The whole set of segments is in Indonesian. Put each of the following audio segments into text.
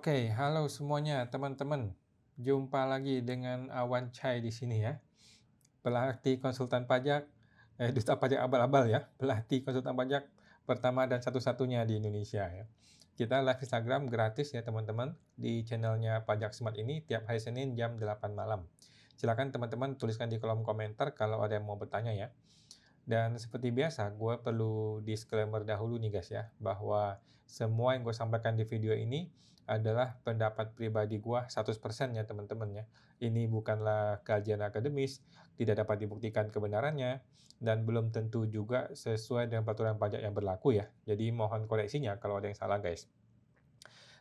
Oke, halo semuanya teman-teman. Jumpa lagi dengan Awan Chai di sini ya. Pelatih konsultan pajak, duta pajak abal-abal ya. Pelatih konsultan pajak pertama dan satu-satunya di Indonesia ya. Kita live Instagram gratis ya teman-teman di channelnya Pajak Smart ini tiap hari Senin jam 8 malam. Silakan teman-teman tuliskan di kolom komentar kalau ada yang mau bertanya ya. Dan seperti biasa, gue perlu disclaimer dahulu nih guys ya, bahwa semua yang gue sampaikan di video ini adalah pendapat pribadi gue 100% ya teman-teman ya. Ini bukanlah kajian akademis, tidak dapat dibuktikan kebenarannya, dan belum tentu juga sesuai dengan peraturan pajak yang berlaku ya. Jadi mohon koreksinya kalau ada yang salah guys.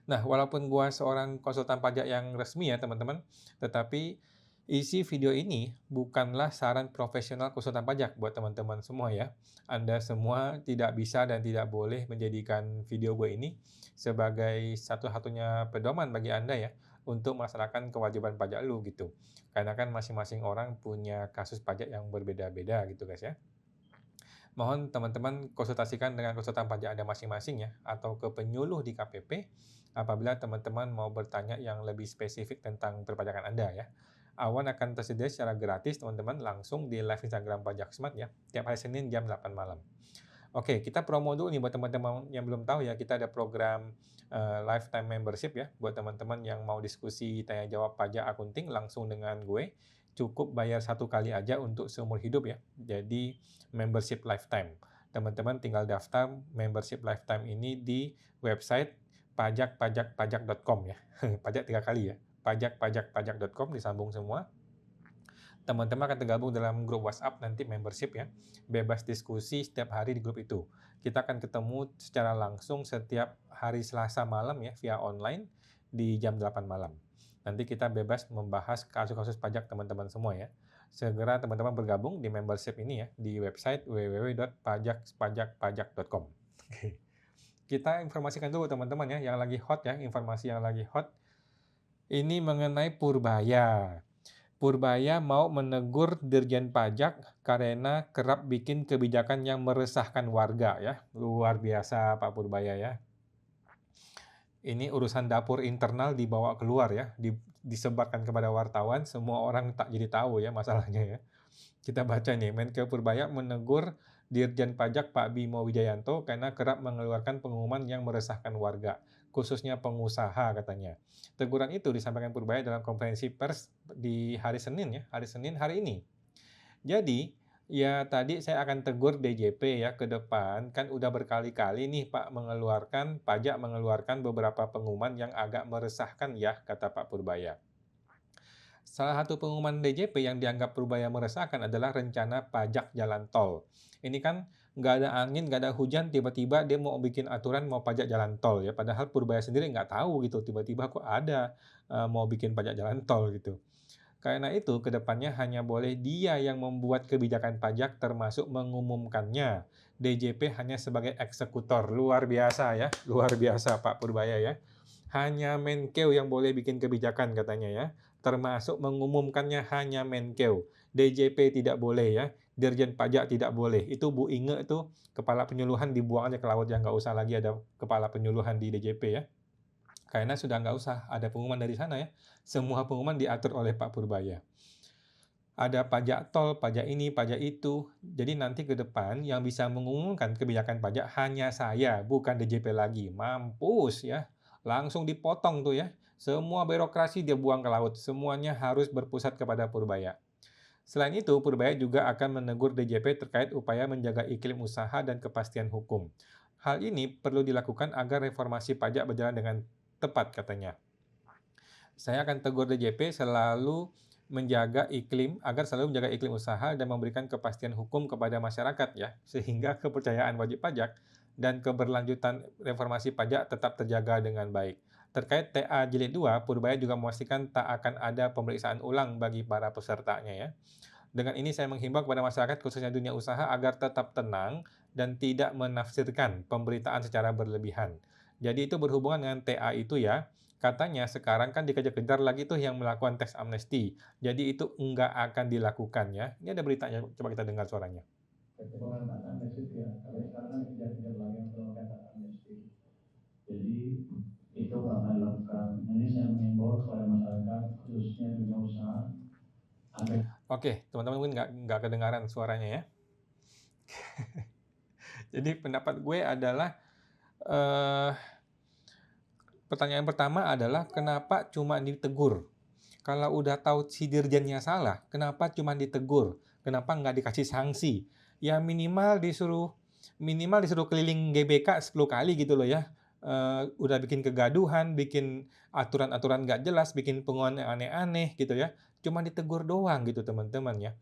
Nah, walaupun gua seorang konsultan pajak yang resmi ya, teman-teman, tetapi isi video ini bukanlah saran profesional konsultan pajak buat teman-teman semua ya. Anda semua tidak bisa dan tidak boleh menjadikan video gue ini sebagai satu-satunya pedoman bagi Anda ya untuk melaksanakan kewajiban pajak lu gitu. Karena kan masing-masing orang punya kasus pajak yang berbeda-beda gitu guys ya. Mohon teman-teman konsultasikan dengan konsultan pajak Anda masing-masing ya, atau ke penyuluh di KPP apabila teman-teman mau bertanya yang lebih spesifik tentang perpajakan Anda ya. Awan akan tersedia secara gratis teman-teman langsung di live Instagram Pajak Smart ya, tiap hari Senin jam 8 malam. Oke, kita promo dulu nih buat teman-teman yang belum tahu ya, kita ada program lifetime membership ya, buat teman-teman yang mau diskusi tanya jawab pajak akunting langsung dengan gue. Cukup bayar satu kali aja untuk seumur hidup ya. Jadi membership lifetime. Teman-teman tinggal daftar membership lifetime ini di website pajakpajakpajak.com ya. Pajak 3 kali ya. Pajakpajakpajak.com disambung semua. Teman-teman akan tergabung dalam grup WhatsApp nanti membership ya. Bebas diskusi setiap hari di grup itu. Kita akan ketemu secara langsung setiap hari Selasa malam ya via online di jam 8 malam. Nanti kita bebas membahas kasus-kasus pajak teman-teman semua ya. Segera teman-teman bergabung di membership ini ya di website www.pajakpajakpajak.com. Oke. Kita informasikan dulu teman-teman ya yang lagi hot ya, informasi yang lagi hot ini mengenai Purbaya. Purbaya mau menegur Dirjen Pajak karena kerap bikin kebijakan yang meresahkan warga ya. Luar biasa Pak Purbaya ya. Ini urusan dapur internal dibawa keluar ya, disebarkan kepada wartawan, semua orang tak jadi tahu ya masalahnya ya. Kita baca nih, Menkeu Purbaya menegur Dirjen Pajak Pak Bimo Wijayanto karena kerap mengeluarkan pengumuman yang meresahkan warga, khususnya pengusaha katanya. Teguran itu disampaikan Purbaya dalam konferensi pers di hari Senin ya, hari Senin hari ini. Jadi, ya tadi saya akan tegur DJP ya ke depan, kan udah berkali-kali nih pajak mengeluarkan beberapa pengumuman yang agak meresahkan ya, kata Pak Purbaya. Salah satu pengumuman DJP yang dianggap Purbaya meresahkan adalah rencana pajak jalan tol. Ini kan nggak ada angin, nggak ada hujan, tiba-tiba dia mau bikin aturan mau pajak jalan tol ya. Padahal Purbaya sendiri nggak tahu gitu, tiba-tiba kok ada mau bikin pajak jalan tol gitu. Karena itu, kedepannya hanya boleh dia yang membuat kebijakan pajak termasuk mengumumkannya. DJP hanya sebagai eksekutor. Luar biasa ya, luar biasa Pak Purbaya ya. Hanya Menkeu yang boleh bikin kebijakan katanya ya. Termasuk mengumumkannya hanya Menkeu. DJP tidak boleh ya. Dirjen Pajak tidak boleh. Itu Bu Inge itu kepala penyuluhan dibuang aja ke laut ya. Nggak usah lagi ada kepala penyuluhan di DJP ya. Karena sudah nggak usah ada pengumuman dari sana ya. Semua pengumuman diatur oleh Pak Purbaya. Ada pajak tol, pajak ini, pajak itu. Jadi nanti ke depan yang bisa mengumumkan kebijakan pajak hanya saya, bukan DJP lagi. Mampus ya. Langsung dipotong tuh ya. Semua birokrasi dia buang ke laut. Semuanya harus berpusat kepada Purbaya. Selain itu, Purbaya juga akan menegur DJP terkait upaya menjaga iklim usaha dan kepastian hukum. Hal ini perlu dilakukan agar reformasi pajak berjalan dengan tepat katanya. Saya akan tegur DJP agar selalu menjaga iklim usaha dan memberikan kepastian hukum kepada masyarakat ya, sehingga kepercayaan wajib pajak dan keberlanjutan reformasi pajak tetap terjaga dengan baik. Terkait TA Jilid 2, Purbaya juga memastikan tak akan ada pemeriksaan ulang bagi para pesertanya ya. Dengan ini saya menghimbau kepada masyarakat khususnya dunia usaha agar tetap tenang dan tidak menafsirkan pemberitaan secara berlebihan. Jadi itu berhubungan dengan TA itu ya. Katanya sekarang kan dikejar-kejar lagi tuh yang melakukan teks amnesti. Jadi itu enggak akan dilakukan ya. Ini ada beritanya, coba kita dengar suaranya. Perkembangan tax amnesty itu ya, katanya sekarang kan dikejar-kejar lagi yang melakukan tax amnesty. Jadi itu nggak akan dilakukan Oke, teman-teman mungkin nggak kedengaran suaranya ya. Jadi pendapat gue adalah, eee, pertanyaan pertama adalah kenapa cuma ditegur? Kalau udah tahu si dirjennya salah, kenapa cuma ditegur? Kenapa nggak dikasih sanksi? Ya minimal disuruh keliling GBK 10 kali gitu loh ya. Udah bikin kegaduhan, bikin aturan-aturan nggak jelas, bikin pengumuman yang aneh-aneh gitu ya. Cuma ditegur doang gitu teman-teman ya.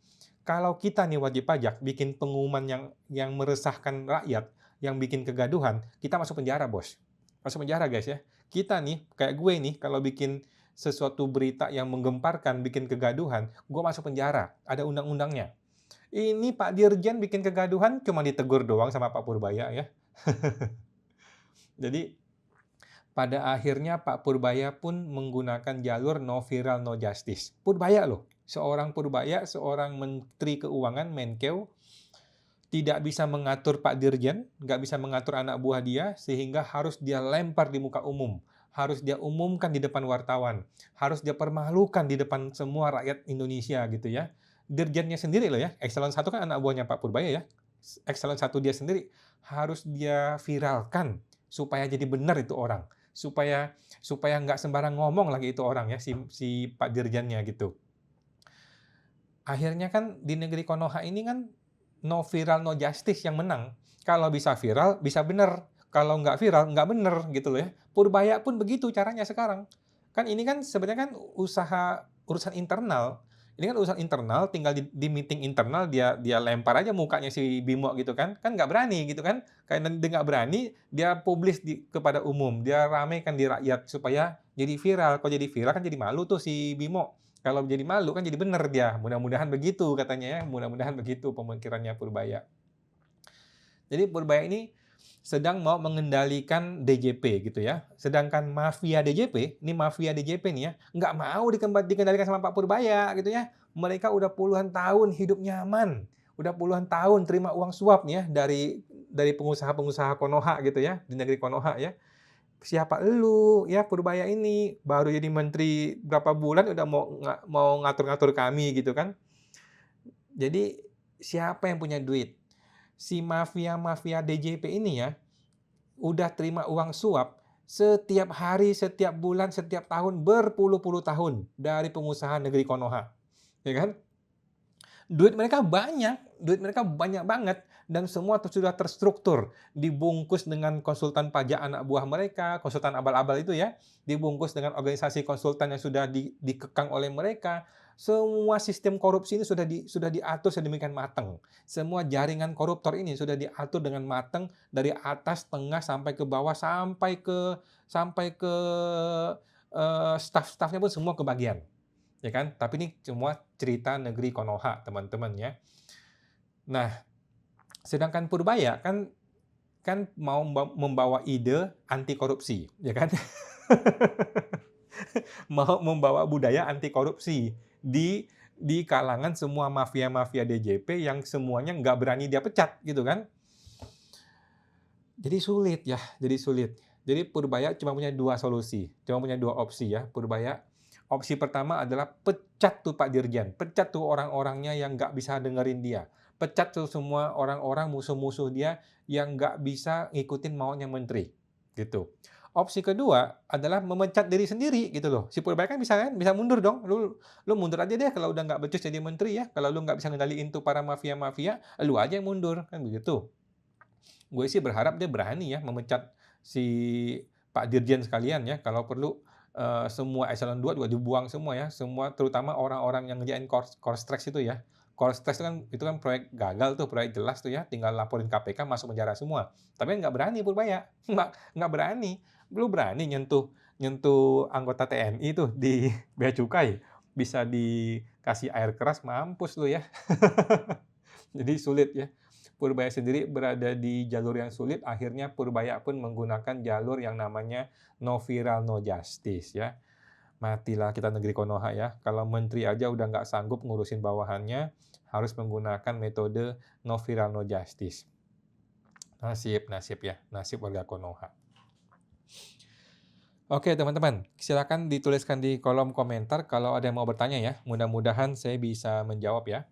Kalau kita nih wajib pajak bikin pengumuman yang meresahkan rakyat, yang bikin kegaduhan, kita masuk penjara, Bos. Masuk penjara, guys ya. Kita nih, kayak gue nih, kalau bikin sesuatu berita yang menggemparkan, bikin kegaduhan, gue masuk penjara. Ada undang-undangnya. Ini Pak Dirjen bikin kegaduhan, cuma ditegur doang sama Pak Purbaya ya. Jadi, pada akhirnya Pak Purbaya pun menggunakan jalur no viral, no justice. Purbaya loh. Seorang Purbaya, seorang Menteri Keuangan, Menkeu, tidak bisa mengatur Pak Dirjen, nggak bisa mengatur anak buah dia, sehingga harus dia lempar di muka umum. Harus dia umumkan di depan wartawan. Harus dia permalukan di depan semua rakyat Indonesia gitu ya. Dirjennya sendiri loh ya, Eselon 1 kan anak buahnya Pak Purbaya ya. Eselon 1 dia sendiri harus dia viralkan supaya jadi benar itu orang. Supaya supaya nggak sembarang ngomong lagi itu orang ya, si Pak Dirjennya gitu. Akhirnya kan di negeri Konoha ini kan no viral, no justice yang menang. Kalau bisa viral, bisa bener. Kalau nggak viral, nggak bener gitu loh ya. Purbaya pun begitu caranya sekarang. Kan ini kan sebenarnya kan urusan internal. Ini kan urusan internal, tinggal di meeting internal dia dia lempar aja mukanya si Bimo gitu kan. Kan nggak berani gitu kan. Karena dia nggak berani, dia publis kepada umum. Dia ramekan di rakyat supaya jadi viral. Kalau jadi viral kan jadi malu tuh si Bimo. Kalau jadi malu kan jadi bener dia. Mudah-mudahan begitu katanya ya. Mudah-mudahan begitu pemikirannya Purbaya. Jadi Purbaya ini sedang mau mengendalikan DJP gitu ya. Sedangkan mafia DJP, ini mafia DJP nih ya, nggak mau dikendalikan sama Pak Purbaya gitu ya. Mereka udah puluhan tahun hidup nyaman. Udah puluhan tahun terima uang suap nih ya dari pengusaha-pengusaha Konoha gitu ya, di negeri Konoha ya. Siapa elu ya Purbaya ini, baru jadi menteri berapa bulan udah mau ngatur-ngatur kami gitu kan. Jadi siapa yang punya duit? Si mafia-mafia DJP ini ya, udah terima uang suap setiap hari, setiap bulan, setiap tahun, berpuluh-puluh tahun dari pengusaha negeri Konoha, ya kan? Duit mereka banyak banget dan semua sudah terstruktur, dibungkus dengan konsultan pajak anak buah mereka, konsultan abal-abal itu ya, dibungkus dengan organisasi konsultan yang sudah dikekang oleh mereka. Semua sistem korupsi ini sudah diatur sedemikian matang. Semua jaringan koruptor ini sudah diatur dengan matang dari atas, tengah, sampai ke bawah, sampai ke staf-stafnya pun semua kebagian. Ya kan? Tapi ini semua cerita negeri Konoha, teman-teman ya. Nah, sedangkan Purbaya kan kan mau membawa ide anti korupsi, ya kan? Mau membawa budaya anti korupsi di kalangan semua mafia-mafia DJP yang semuanya nggak berani dia pecat gitu kan. Jadi sulit ya, jadi sulit. Jadi Purbaya cuma punya dua solusi, cuma punya dua opsi ya Purbaya. Opsi pertama adalah pecat tuh Pak Dirjen, pecat tuh orang-orangnya yang nggak bisa dengerin dia. Pecat tuh semua orang-orang musuh-musuh dia yang nggak bisa ngikutin maunya menteri, gitu. Opsi kedua adalah memecat diri sendiri gitu loh. Si Purbaya kan bisa mundur dong. Lu mundur aja deh kalau udah nggak becus jadi menteri ya. Kalau lu nggak bisa ngendaliin tuh para mafia-mafia, lu aja yang mundur kan begitu. Gue sih berharap dia berani ya memecat si Pak Dirjen sekalian ya, kalau perlu, semua eselon 2 juga dibuang semua ya, semua terutama orang-orang yang ngerjain Korstrex itu ya. Korstrex itu kan proyek gagal tuh, proyek jelas tuh ya, tinggal laporin KPK masuk penjara semua. Tapi nggak berani Purbaya, nggak berani. Lu berani nyentuh nyentuh anggota TNI tuh di bea cukai, bisa dikasih air keras, mampus lu ya. Jadi sulit ya. Purbaya sendiri berada di jalur yang sulit, akhirnya Purbaya pun menggunakan jalur yang namanya no viral, no justice ya. Matilah kita negeri Konoha ya. Kalau menteri aja udah nggak sanggup ngurusin bawahannya, harus menggunakan metode no viral, no justice. Nasib ya, nasib warga Konoha. Oke teman-teman, silakan dituliskan di kolom komentar kalau ada yang mau bertanya ya. Mudah-mudahan saya bisa menjawab ya.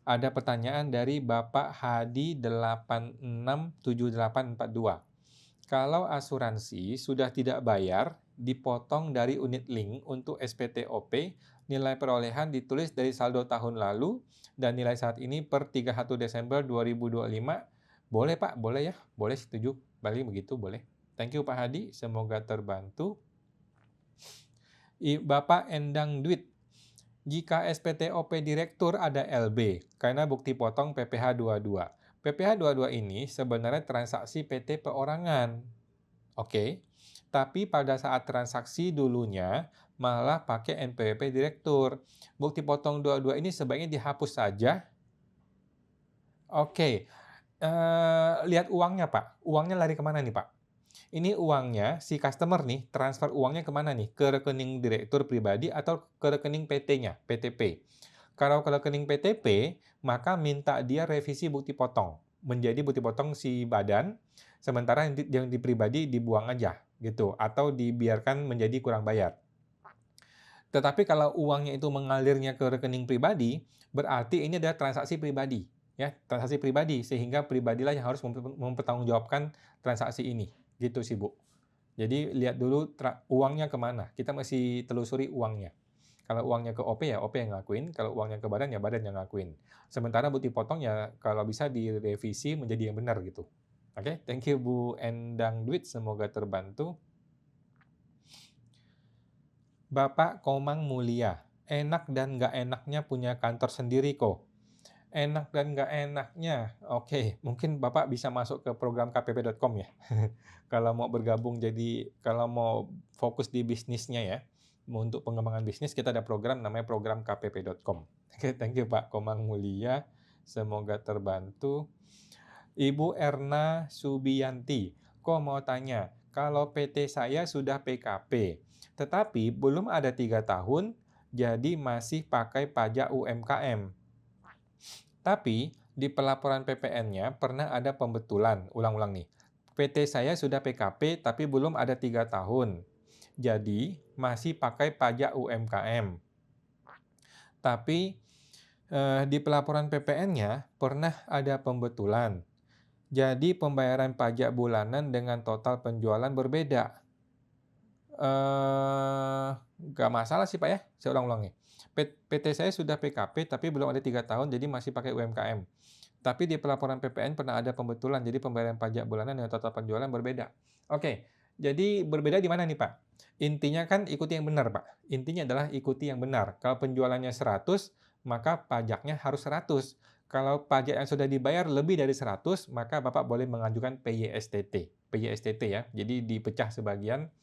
Ada pertanyaan dari Bapak Hadi 867842. Kalau asuransi sudah tidak bayar, dipotong dari unit link untuk SPTOP, nilai perolehan ditulis dari saldo tahun lalu, dan nilai saat ini per 31 Desember 2025. Boleh Pak, boleh ya? Boleh, setuju. Balik begitu, boleh. Thank you Pak Hadi, semoga terbantu. Bapak Endang Duit, jika SPTOP Direktur ada LB, karena bukti potong PPh 22. PPh 22 ini sebenarnya transaksi PT perorangan. Oke, tapi pada saat transaksi dulunya malah pakai NPWP Direktur. Bukti potong 22 ini sebaiknya dihapus saja. Oke, lihat uangnya Pak. Uangnya lari kemana nih Pak? Ini uangnya, si customer nih, transfer uangnya kemana nih? Ke rekening direktur pribadi atau ke rekening PT-nya, PTP? Kalau ke rekening PTP, maka minta dia revisi bukti potong. Menjadi bukti potong si badan, sementara yang di pribadi dibuang aja, gitu. Atau dibiarkan menjadi kurang bayar. Tetapi kalau uangnya itu mengalirnya ke rekening pribadi, berarti ini adalah transaksi pribadi. Ya, transaksi pribadi, sehingga pribadilah yang harus mempertanggungjawabkan transaksi ini. Gitu sih, Bu. Jadi lihat dulu uangnya kemana. Kita masih telusuri uangnya. Kalau uangnya ke OP ya OP yang ngakuin, kalau uangnya ke badan ya badan yang ngakuin. Sementara bukti potong ya kalau bisa direvisi menjadi yang benar gitu. Oke, thank you Bu Endang Duit, semoga terbantu. Bapak Komang Mulia, enak dan nggak enaknya punya kantor sendiri kok. Enak dan nggak enaknya, oke, mungkin Bapak bisa masuk ke program kpp.com ya. Kalau mau bergabung kalau mau fokus di bisnisnya ya, untuk pengembangan bisnis kita ada program namanya program kpp.com. Oke, thank you Pak Komang Mulia, semoga terbantu. Ibu Erna Subianti, kok mau tanya, kalau PT saya sudah PKP, tetapi belum ada 3 tahun, jadi masih pakai pajak UMKM. Tapi di pelaporan PPN-nya pernah ada pembetulan, ulang-ulang nih. PT saya sudah PKP tapi belum ada 3 tahun. Jadi masih pakai pajak UMKM. Tapi di pelaporan PPN-nya pernah ada pembetulan. Jadi pembayaran pajak bulanan dengan total penjualan berbeda. Nggak masalah sih Pak ya, saya ulang-ulang nih. PT saya sudah PKP tapi belum ada 3 tahun jadi masih pakai UMKM. Tapi di pelaporan PPN pernah ada pembetulan, jadi pembayaran pajak bulanan dengan total penjualan berbeda. Oke, jadi berbeda di mana nih Pak? Intinya kan ikuti yang benar Pak. Intinya adalah ikuti yang benar. Kalau penjualannya 100, maka pajaknya harus 100. Kalau pajak yang sudah dibayar lebih dari 100, maka Bapak boleh mengajukan PYSTT. PYSTT ya, jadi dipecah sebagian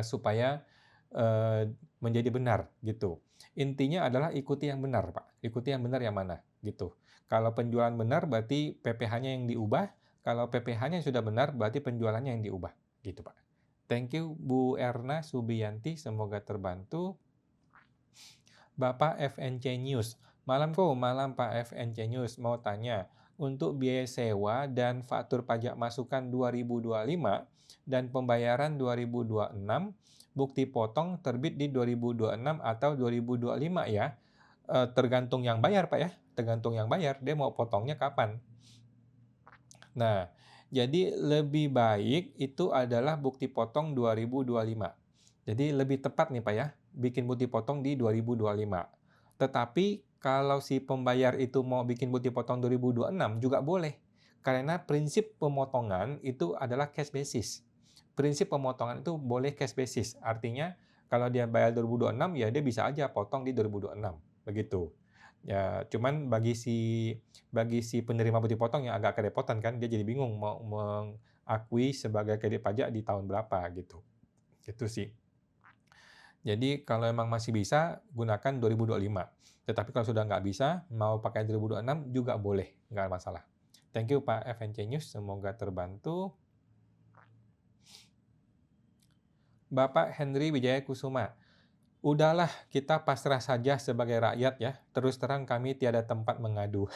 supaya menjadi benar gitu. Intinya adalah ikuti yang benar Pak. Ikuti yang benar yang mana gitu. Kalau penjualan benar berarti PPh-nya yang diubah. Kalau PPh-nya sudah benar berarti penjualannya yang diubah gitu Pak. Thank you Bu Erna Subianti, semoga terbantu. Bapak FNC News. Malam Pak FNC News, mau tanya, untuk biaya sewa dan faktur pajak masukan 2025 dan pembayaran 2026, bukti potong terbit di 2026 atau 2025 ya? Tergantung yang bayar Pak ya, tergantung yang bayar, dia mau potongnya kapan. Nah, jadi lebih baik itu adalah bukti potong 2025. Jadi lebih tepat nih Pak ya, bikin bukti potong di 2025. Tetapi kalau si pembayar itu mau bikin bukti potong 2026 juga boleh. Karena prinsip pemotongan itu adalah cash basis. Prinsip pemotongan itu boleh cash basis. Artinya kalau dia bayar 2026 ya dia bisa aja potong di 2026. Begitu. Ya, cuman bagi si penerima bukti potong yang agak kerepotan kan, dia jadi bingung mau mengakui sebagai kredit pajak di tahun berapa gitu. Gitu sih. Jadi kalau emang masih bisa, gunakan 2025. Tetapi kalau sudah nggak bisa, mau pakai 2026 juga boleh, nggak masalah. Thank you Pak FNC News, semoga terbantu. Bapak Henry Wijaya Kusuma, udahlah kita pasrah saja sebagai rakyat ya, terus terang kami tiada tempat mengadu.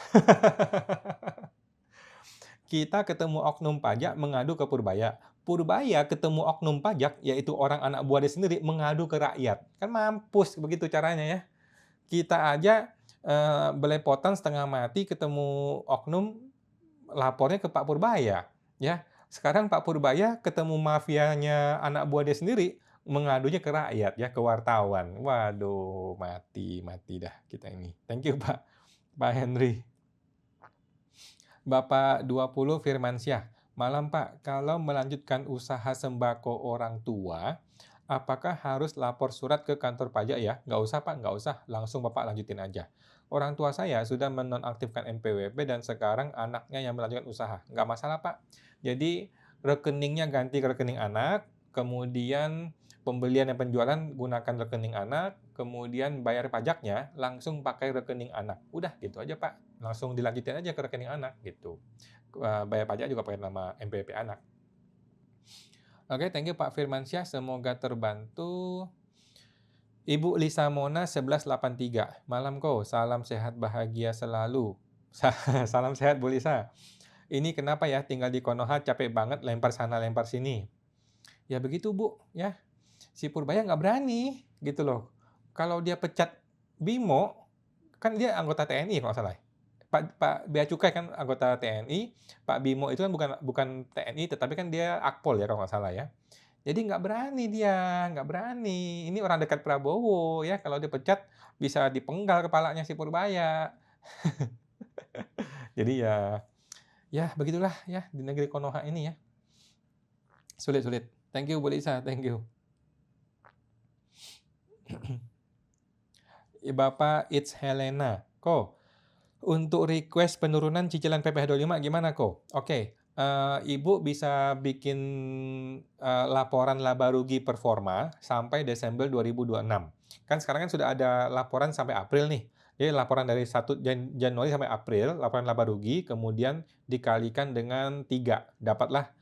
Kita ketemu oknum pajak mengadu ke Purbaya. Purbaya ketemu oknum pajak, yaitu orang anak buah dia sendiri, mengadu ke rakyat. Kan mampus begitu caranya ya. Kita aja belepotan setengah mati ketemu oknum, lapornya ke Pak Purbaya, ya. Sekarang Pak Purbaya ketemu mafianya anak buah dia sendiri, mengadunya ke rakyat ya, ke wartawan. Waduh, mati mati dah kita ini. Thank you Pak Henry. Bapak 20 Firmansyah, malam Pak, kalau melanjutkan usaha sembako orang tua, apakah harus lapor surat ke kantor pajak ya? Nggak usah Pak, nggak usah, langsung Bapak lanjutin aja. Orang tua saya sudah menonaktifkan NPWP dan sekarang anaknya yang melanjutkan usaha. Nggak masalah Pak. Jadi rekeningnya ganti ke rekening anak, kemudian pembelian dan penjualan gunakan rekening anak, kemudian bayar pajaknya langsung pakai rekening anak. Udah gitu aja Pak. Langsung dilanjutin aja ke rekening anak gitu. Bayar pajak juga pakai nama NPWP anak. Oke, thank you Pak Firmansyah, semoga terbantu. Ibu Lisa Mona 1183. Malam kau, salam sehat bahagia selalu. Salam sehat Bu Lisa. Ini kenapa ya tinggal di Konoha capek banget lempar sana lempar sini. Ya begitu Bu, ya. Si Purbaya nggak berani gitu loh. Kalau dia pecat Bimo, kan dia anggota TNI kalau nggak salah. Pak Bea Cukai kan anggota TNI, Pak Bimo itu kan bukan TNI, tetapi kan dia Akpol ya kalau nggak salah ya. Jadi nggak berani dia, nggak berani. Ini orang dekat Prabowo ya, kalau dipecat bisa dipenggal kepalanya si Purbaya. Jadi ya begitulah ya di negeri Konoha ini ya. Sulit-sulit. Thank you Bu Lisa, thank you. Bapak It's Helena. Ko, untuk request penurunan cicilan PPh 25 gimana Ko? Oke, Ibu bisa bikin laporan laba rugi performa sampai Desember 2026. Kan sekarang kan sudah ada laporan sampai April nih. Jadi laporan dari 1 Januari sampai April, laporan laba rugi, kemudian dikalikan dengan 3, dapatlah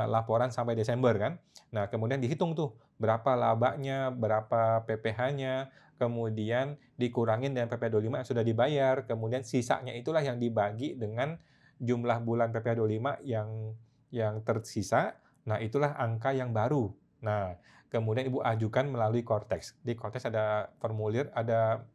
laporan sampai Desember kan. Nah, kemudian dihitung tuh berapa labanya, berapa PPh-nya, kemudian dikurangin dengan PPh 25 yang sudah dibayar, kemudian sisanya itulah yang dibagi dengan jumlah bulan PPh 25 yang tersisa. Nah, itulah angka yang baru. Nah, kemudian Ibu ajukan melalui Cortex. Di Cortex ada formulir, ada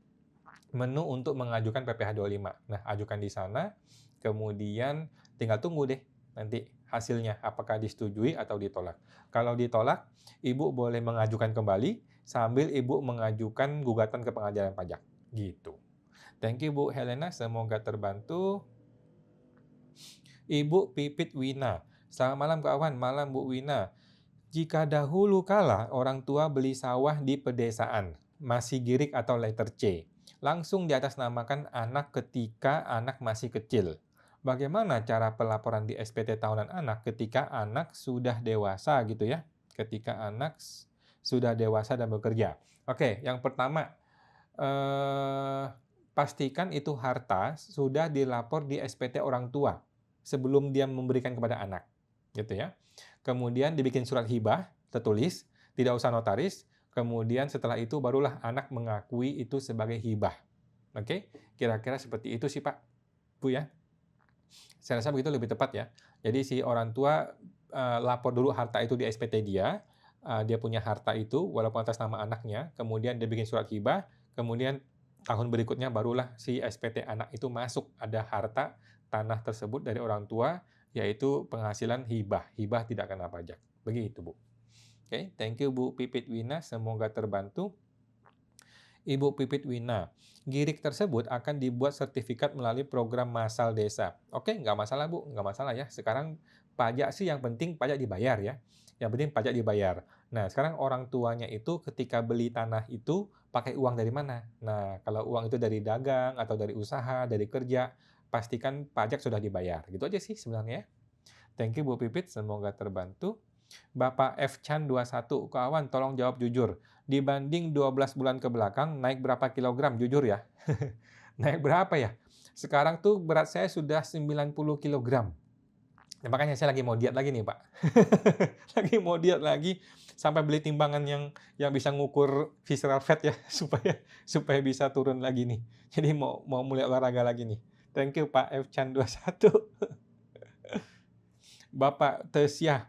menu untuk mengajukan PPh 25. Nah, ajukan di sana, kemudian tinggal tunggu deh nanti hasilnya apakah disetujui atau ditolak. Kalau ditolak, Ibu boleh mengajukan kembali sambil Ibu mengajukan gugatan ke pengadilan pajak. Gitu. Thank you Bu Helena, semoga terbantu. Ibu Pipit Wina. Selamat malam kawan, malam Bu Wina. Jika dahulu kala orang tua beli sawah di pedesaan, masih girik atau letter C, langsung diatasnamakan anak ketika anak masih kecil. Bagaimana cara pelaporan di SPT tahunan anak ketika anak sudah dewasa gitu ya? Ketika anak sudah dewasa dan bekerja. Oke, yang pertama, pastikan itu harta sudah dilapor di SPT orang tua sebelum dia memberikan kepada anak, gitu ya. Kemudian dibikin surat hibah, tertulis, tidak usah notaris, kemudian setelah itu barulah anak mengakui itu sebagai hibah. Oke, kira-kira seperti itu sih Pak, Bu ya. Saya rasa begitu lebih tepat ya. Jadi si orang tua lapor dulu harta itu di SPT dia punya harta itu walaupun atas nama anaknya, kemudian dia bikin surat hibah, kemudian tahun berikutnya barulah si SPT anak itu masuk ada harta tanah tersebut dari orang tua, yaitu penghasilan hibah. Hibah tidak kena pajak. Begitu, Bu. Oke, thank you Bu Pipit Wina, semoga terbantu. Ibu Pipit Wina, girik tersebut akan dibuat sertifikat melalui program Masal Desa. Oke, nggak masalah Bu, nggak masalah ya. Sekarang pajak sih yang penting pajak dibayar ya. Yang penting pajak dibayar. Nah, sekarang orang tuanya itu ketika beli tanah itu pakai uang dari mana? Nah, kalau uang itu dari dagang atau dari usaha, dari kerja, pastikan pajak sudah dibayar. Gitu aja sih sebenarnya. Thank you Bu Pipit, semoga terbantu. Bapak F. Chan 21, kawan tolong jawab jujur. Dibanding 12 bulan ke belakang, naik berapa kilogram? Jujur ya. Naik berapa ya? Sekarang tuh berat saya sudah 90 kilogram. Nah, makanya saya lagi mau diet lagi nih Pak. Lagi mau diet lagi, sampai beli timbangan yang bisa ngukur visceral fat ya, supaya bisa turun lagi nih. Jadi mau mulai olahraga lagi nih. Thank you Pak F. Chan 21. Bapak Tesyah,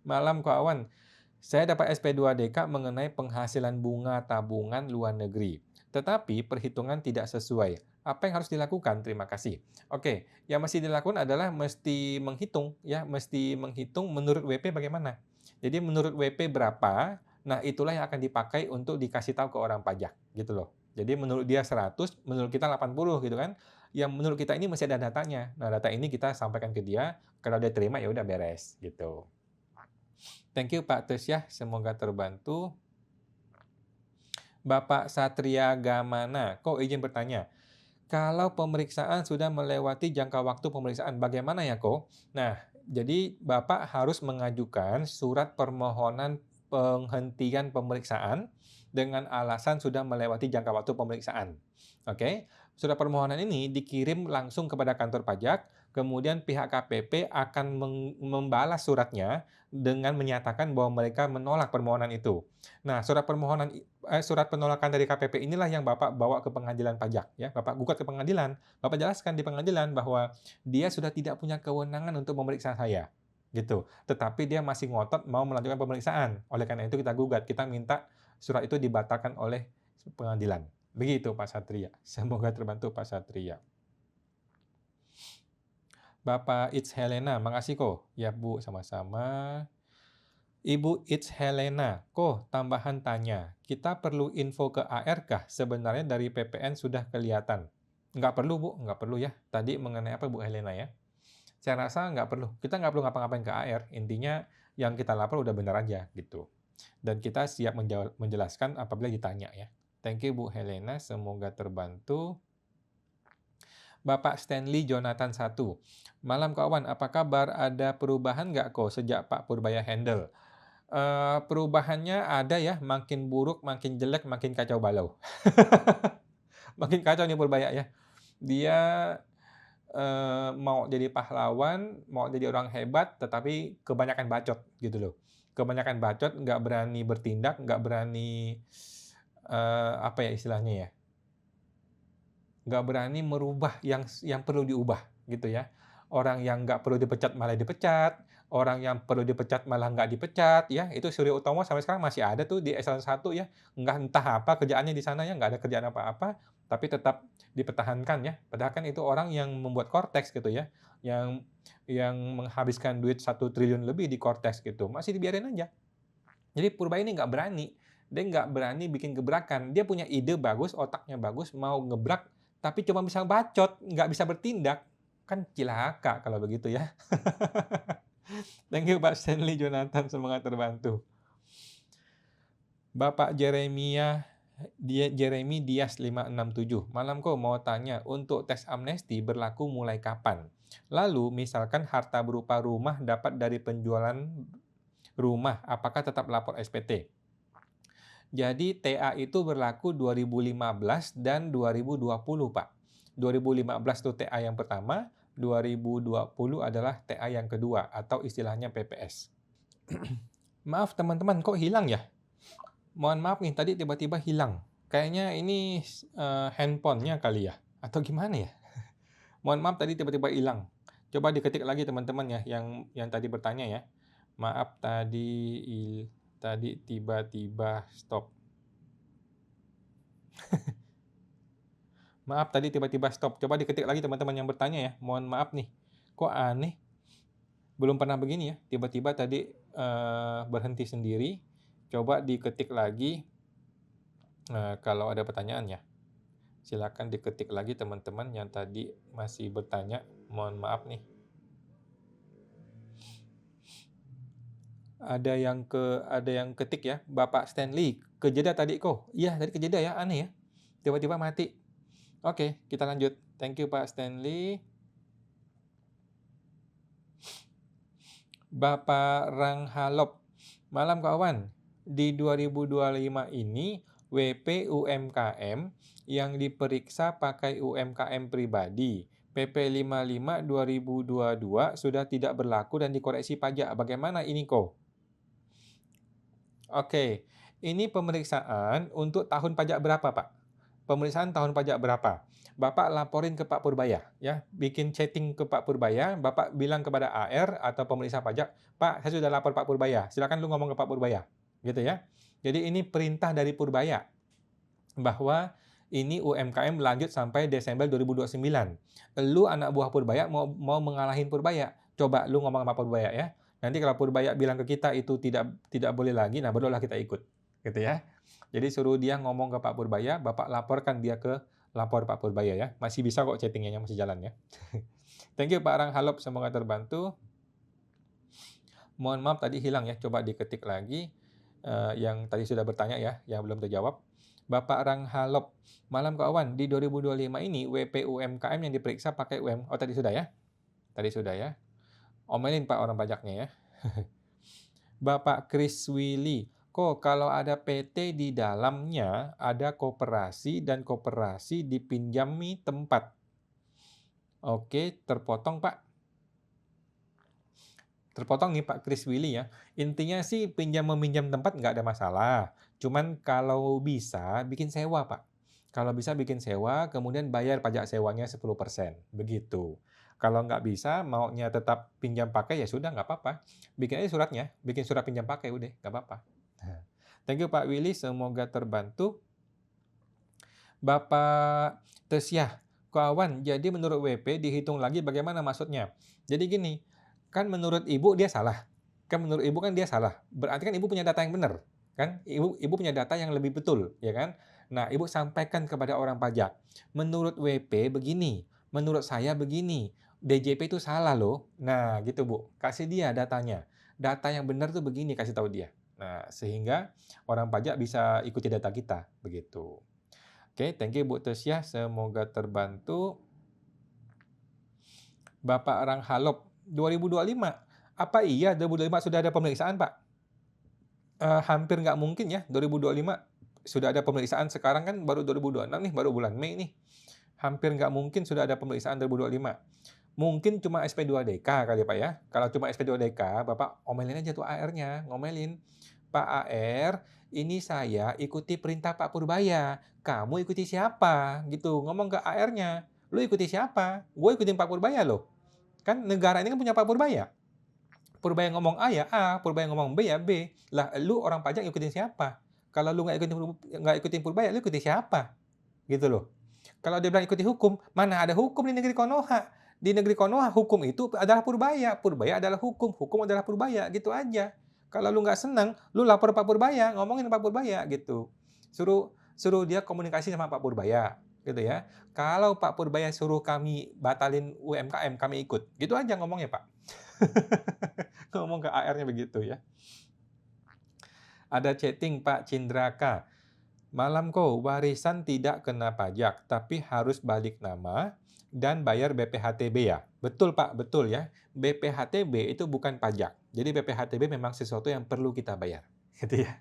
Malam Ko Awan, saya dapat SP2DK mengenai penghasilan bunga tabungan luar negeri. Tetapi perhitungan tidak sesuai. Apa yang harus dilakukan? Terima kasih. Oke, yang mesti dilakukan adalah mesti menghitung ya, mesti menghitung menurut WP bagaimana. Jadi menurut WP berapa, nah itulah yang akan dipakai untuk dikasih tahu ke orang pajak gitu loh. Jadi menurut dia 100, menurut kita 80 gitu kan. Yang menurut kita ini masih ada datanya. Nah, data ini kita sampaikan ke dia, kalau dia terima ya udah beres gitu. Thank you Pak Tesyah, semoga terbantu. Bapak Satria Gamana, kok izin bertanya, kalau pemeriksaan sudah melewati jangka waktu pemeriksaan, bagaimana ya kok? Nah, jadi Bapak harus mengajukan surat permohonan penghentian pemeriksaan dengan alasan sudah melewati jangka waktu pemeriksaan. Oke, surat permohonan ini dikirim langsung kepada kantor pajak, kemudian pihak KPP akan membalas suratnya dengan menyatakan bahwa mereka menolak permohonan itu. Nah, surat penolakan dari KPP inilah yang Bapak bawa ke pengadilan pajak ya. Bapak gugat ke pengadilan, Bapak jelaskan di pengadilan bahwa dia sudah tidak punya kewenangan untuk memeriksa saya, gitu. Tetapi dia masih ngotot mau melanjutkan pemeriksaan. Oleh karena itu kita gugat, kita minta surat itu dibatalkan oleh pengadilan. Begitu Pak Satria. Semoga terbantu Pak Satria. Bapak It's Helena, makasih kok. Ya Bu, sama-sama. Ibu It's Helena, kok tambahan tanya, kita perlu info ke AR kah? Sebenarnya dari PPN sudah kelihatan. Nggak perlu Bu, nggak perlu ya. Tadi mengenai apa Bu Helena ya? Saya rasa nggak perlu. Kita nggak perlu ngapa-ngapain ke AR. Intinya yang kita lapor udah benar aja gitu. Dan kita siap menjelaskan apabila ditanya ya. Thank you Bu Helena, semoga terbantu. Bapak Stanley Jonathan 1. Malam kawan, apa kabar? Ada perubahan nggak kok sejak Pak Purbaya handle? Perubahannya ada ya, makin buruk, makin jelek, makin kacau balau. Makin kacau nih Purbaya ya. Dia mau jadi pahlawan, mau jadi orang hebat, tetapi kebanyakan bacot gitu loh. Kebanyakan bacot, nggak berani bertindak, nggak berani apa ya istilahnya ya, nggak berani merubah yang perlu diubah gitu ya. Orang yang nggak perlu dipecat malah dipecat, orang yang perlu dipecat malah nggak dipecat ya. Itu Surya Utomo sampai sekarang masih ada tuh di eselon 1 ya. Entah apa kerjaannya di sana ya, nggak ada kerjaan apa-apa, tapi tetap dipertahankan ya. Padahal kan itu orang yang membuat Cortex gitu ya, yang menghabiskan duit 1 triliun lebih di Cortex gitu, masih dibiarin aja. Jadi Purba ini nggak berani. Dia nggak berani bikin gebrakan. Dia punya ide bagus, otaknya bagus, mau ngebrak, tapi cuma bisa bacot, nggak bisa bertindak. Kan cilaka kalau begitu ya. Thank you Pak Stanley Jonathan, semangat terbantu. Bapak Jeremy Dias 567. Malam kok mau tanya, untuk teks amnesti berlaku mulai kapan? Lalu misalkan harta berupa rumah dapat dari penjualan rumah, apakah tetap lapor SPT? Jadi TA itu berlaku 2015 dan 2020, Pak. 2015 itu TA yang pertama, 2020 adalah TA yang kedua, atau istilahnya PPS. Maaf teman-teman, kok hilang ya? Mohon maaf nih, tadi tiba-tiba hilang. Kayaknya ini handphonenya kali ya? Atau gimana ya? Mohon maaf tadi tiba-tiba hilang. Coba diketik lagi teman-teman ya, yang tadi bertanya ya. Maaf tadi tiba-tiba stop. Maaf tadi tiba-tiba stop. Coba diketik lagi teman-teman yang bertanya ya. Mohon maaf nih. Kok aneh? Belum pernah begini ya. Tiba-tiba tadi berhenti sendiri. Coba diketik lagi kalau ada pertanyaan ya. Silakan diketik lagi teman-teman yang tadi masih bertanya. Mohon maaf nih. Ada yang ketik ya, Bapak Stanley, kejeda tadi kok. Iya, tadi kejeda ya, aneh ya. Tiba-tiba mati. Oke, kita lanjut. Thank you Pak Stanley. Bapak Ranghalop. Malam kawan. Di 2025 ini WP UMKM yang diperiksa pakai UMKM pribadi. PP 55 2022 sudah tidak berlaku dan dikoreksi pajak. Bagaimana ini kok? Oke, ini pemeriksaan untuk tahun pajak berapa, Pak? pemeriksaan tahun pajak berapa? Bapak laporin ke Pak Purbaya, ya. Bikin chatting ke Pak Purbaya, Bapak bilang kepada AR atau pemeriksa pajak, "Pak, saya sudah lapor Pak Purbaya, silakan lu ngomong ke Pak Purbaya." Gitu ya. Jadi ini perintah dari Purbaya bahwa ini UMKM lanjut sampai Desember 2029. Lu anak buah Purbaya mau mengalahin Purbaya, coba lu ngomong sama Purbaya ya. Nanti kalau Purbaya bilang ke kita itu tidak boleh lagi, nah barulah kita ikut, gitu ya. Jadi suruh dia ngomong ke Pak Purbaya, Bapak laporkan dia ke lapor Pak Purbaya ya. Masih bisa kok chatting-nya masih jalan ya. Thank you Pak Ranghalop, semoga terbantu. Mohon maaf tadi hilang ya, coba diketik lagi yang tadi sudah bertanya ya, yang belum terjawab. Bapak Ranghalop, malam kawan, di 2025 ini WP UMKM yang diperiksa pakai Oh tadi sudah ya? Tadi sudah ya. Omelin Pak orang pajaknya ya. Bapak Chris Willy, kok kalau ada PT di dalamnya ada koperasi dan koperasi dipinjami tempat. Oke, terpotong Pak. Terpotong nih Pak Chris Willy ya. Intinya sih pinjam-meminjam tempat nggak ada masalah. Cuman kalau bisa bikin sewa Pak. Kalau bisa bikin sewa, kemudian bayar pajak sewanya 10%. Begitu. Kalau nggak bisa, maunya tetap pinjam pakai, ya sudah nggak apa-apa. Bikin aja suratnya, bikin surat pinjam pakai, udah nggak apa-apa. Thank you Pak Willy, semoga terbantu. Bapak Tesyah, kawan, jadi menurut WP dihitung lagi bagaimana maksudnya? Jadi gini, kan menurut ibu dia salah. Kan menurut ibu kan dia salah. Berarti kan ibu punya data yang benar, kan? Ibu punya data yang lebih betul, ya kan? Nah, ibu sampaikan kepada orang pajak. Menurut WP begini, menurut saya begini. DJP itu salah loh. Nah, gitu Bu. Kasih dia datanya. Data yang benar tuh begini, kasih tahu dia. Nah, sehingga orang pajak bisa ikuti data kita, begitu. Oke, thank you Bu Tesyah, semoga terbantu. Bapak Ranghalop, 2025. Apa iya 2025 sudah ada pemeriksaan, Pak? Hampir nggak mungkin ya, 2025 sudah ada pemeriksaan. Sekarang kan baru 2026 nih, baru bulan Mei nih. Hampir nggak mungkin sudah ada pemeriksaan 2025. Mungkin cuma SP2DK kali Pak ya. Kalau cuma SP2DK, Bapak omelin aja tuh AR-nya, ngomelin. Pak AR, ini saya ikuti perintah Pak Purbaya. Kamu ikuti siapa? Gitu, ngomong ke AR-nya. Lu ikuti siapa? Gue ikutin Pak Purbaya loh. Kan negara ini kan punya Pak Purbaya. Purbaya ngomong A ya A, Purbaya ngomong B ya B. Lah, lu orang pajak ikutin siapa? Kalau lu nggak ikutin Purbaya, lu ikuti siapa? Gitu loh. Kalau dia bilang ikuti hukum, mana ada hukum di negeri Konoha? Di negeri Konoha, hukum itu adalah Purbaya. Purbaya adalah hukum. Hukum adalah Purbaya. Gitu aja. Kalau lu nggak senang, lu lapor Pak Purbaya, ngomongin Pak Purbaya gitu. Suruh dia komunikasi sama Pak Purbaya, gitu ya. Kalau Pak Purbaya suruh kami batalin UMKM, kami ikut. Gitu aja ngomongnya, Pak. Ngomong ke AR-nya begitu ya. Ada chatting Pak Cindraka. Malam kok, warisan tidak kena pajak, tapi harus balik nama dan bayar BPHTB ya? Betul Pak, betul ya. BPHTB itu bukan pajak. Jadi BPHTB memang sesuatu yang perlu kita bayar. Gitu ya.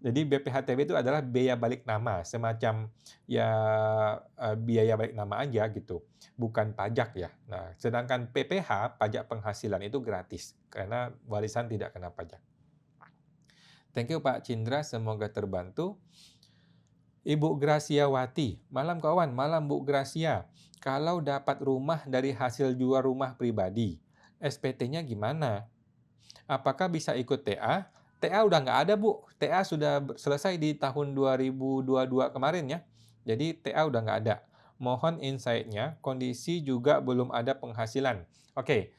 Jadi BPHTB itu adalah biaya balik nama, semacam ya biaya balik nama aja gitu, bukan pajak ya. Nah, sedangkan PPH, pajak penghasilan itu gratis, karena warisan tidak kena pajak. Thank you Pak Cindra, semoga terbantu. Ibu Graciawati, malam kawan, malam Bu Gracia. Kalau dapat rumah dari hasil jual rumah pribadi, SPT-nya gimana? Apakah bisa ikut TA? TA udah nggak ada Bu, TA sudah selesai di tahun 2022 kemarin ya. Jadi TA udah nggak ada. Mohon insight-nya, kondisi juga belum ada penghasilan. Oke,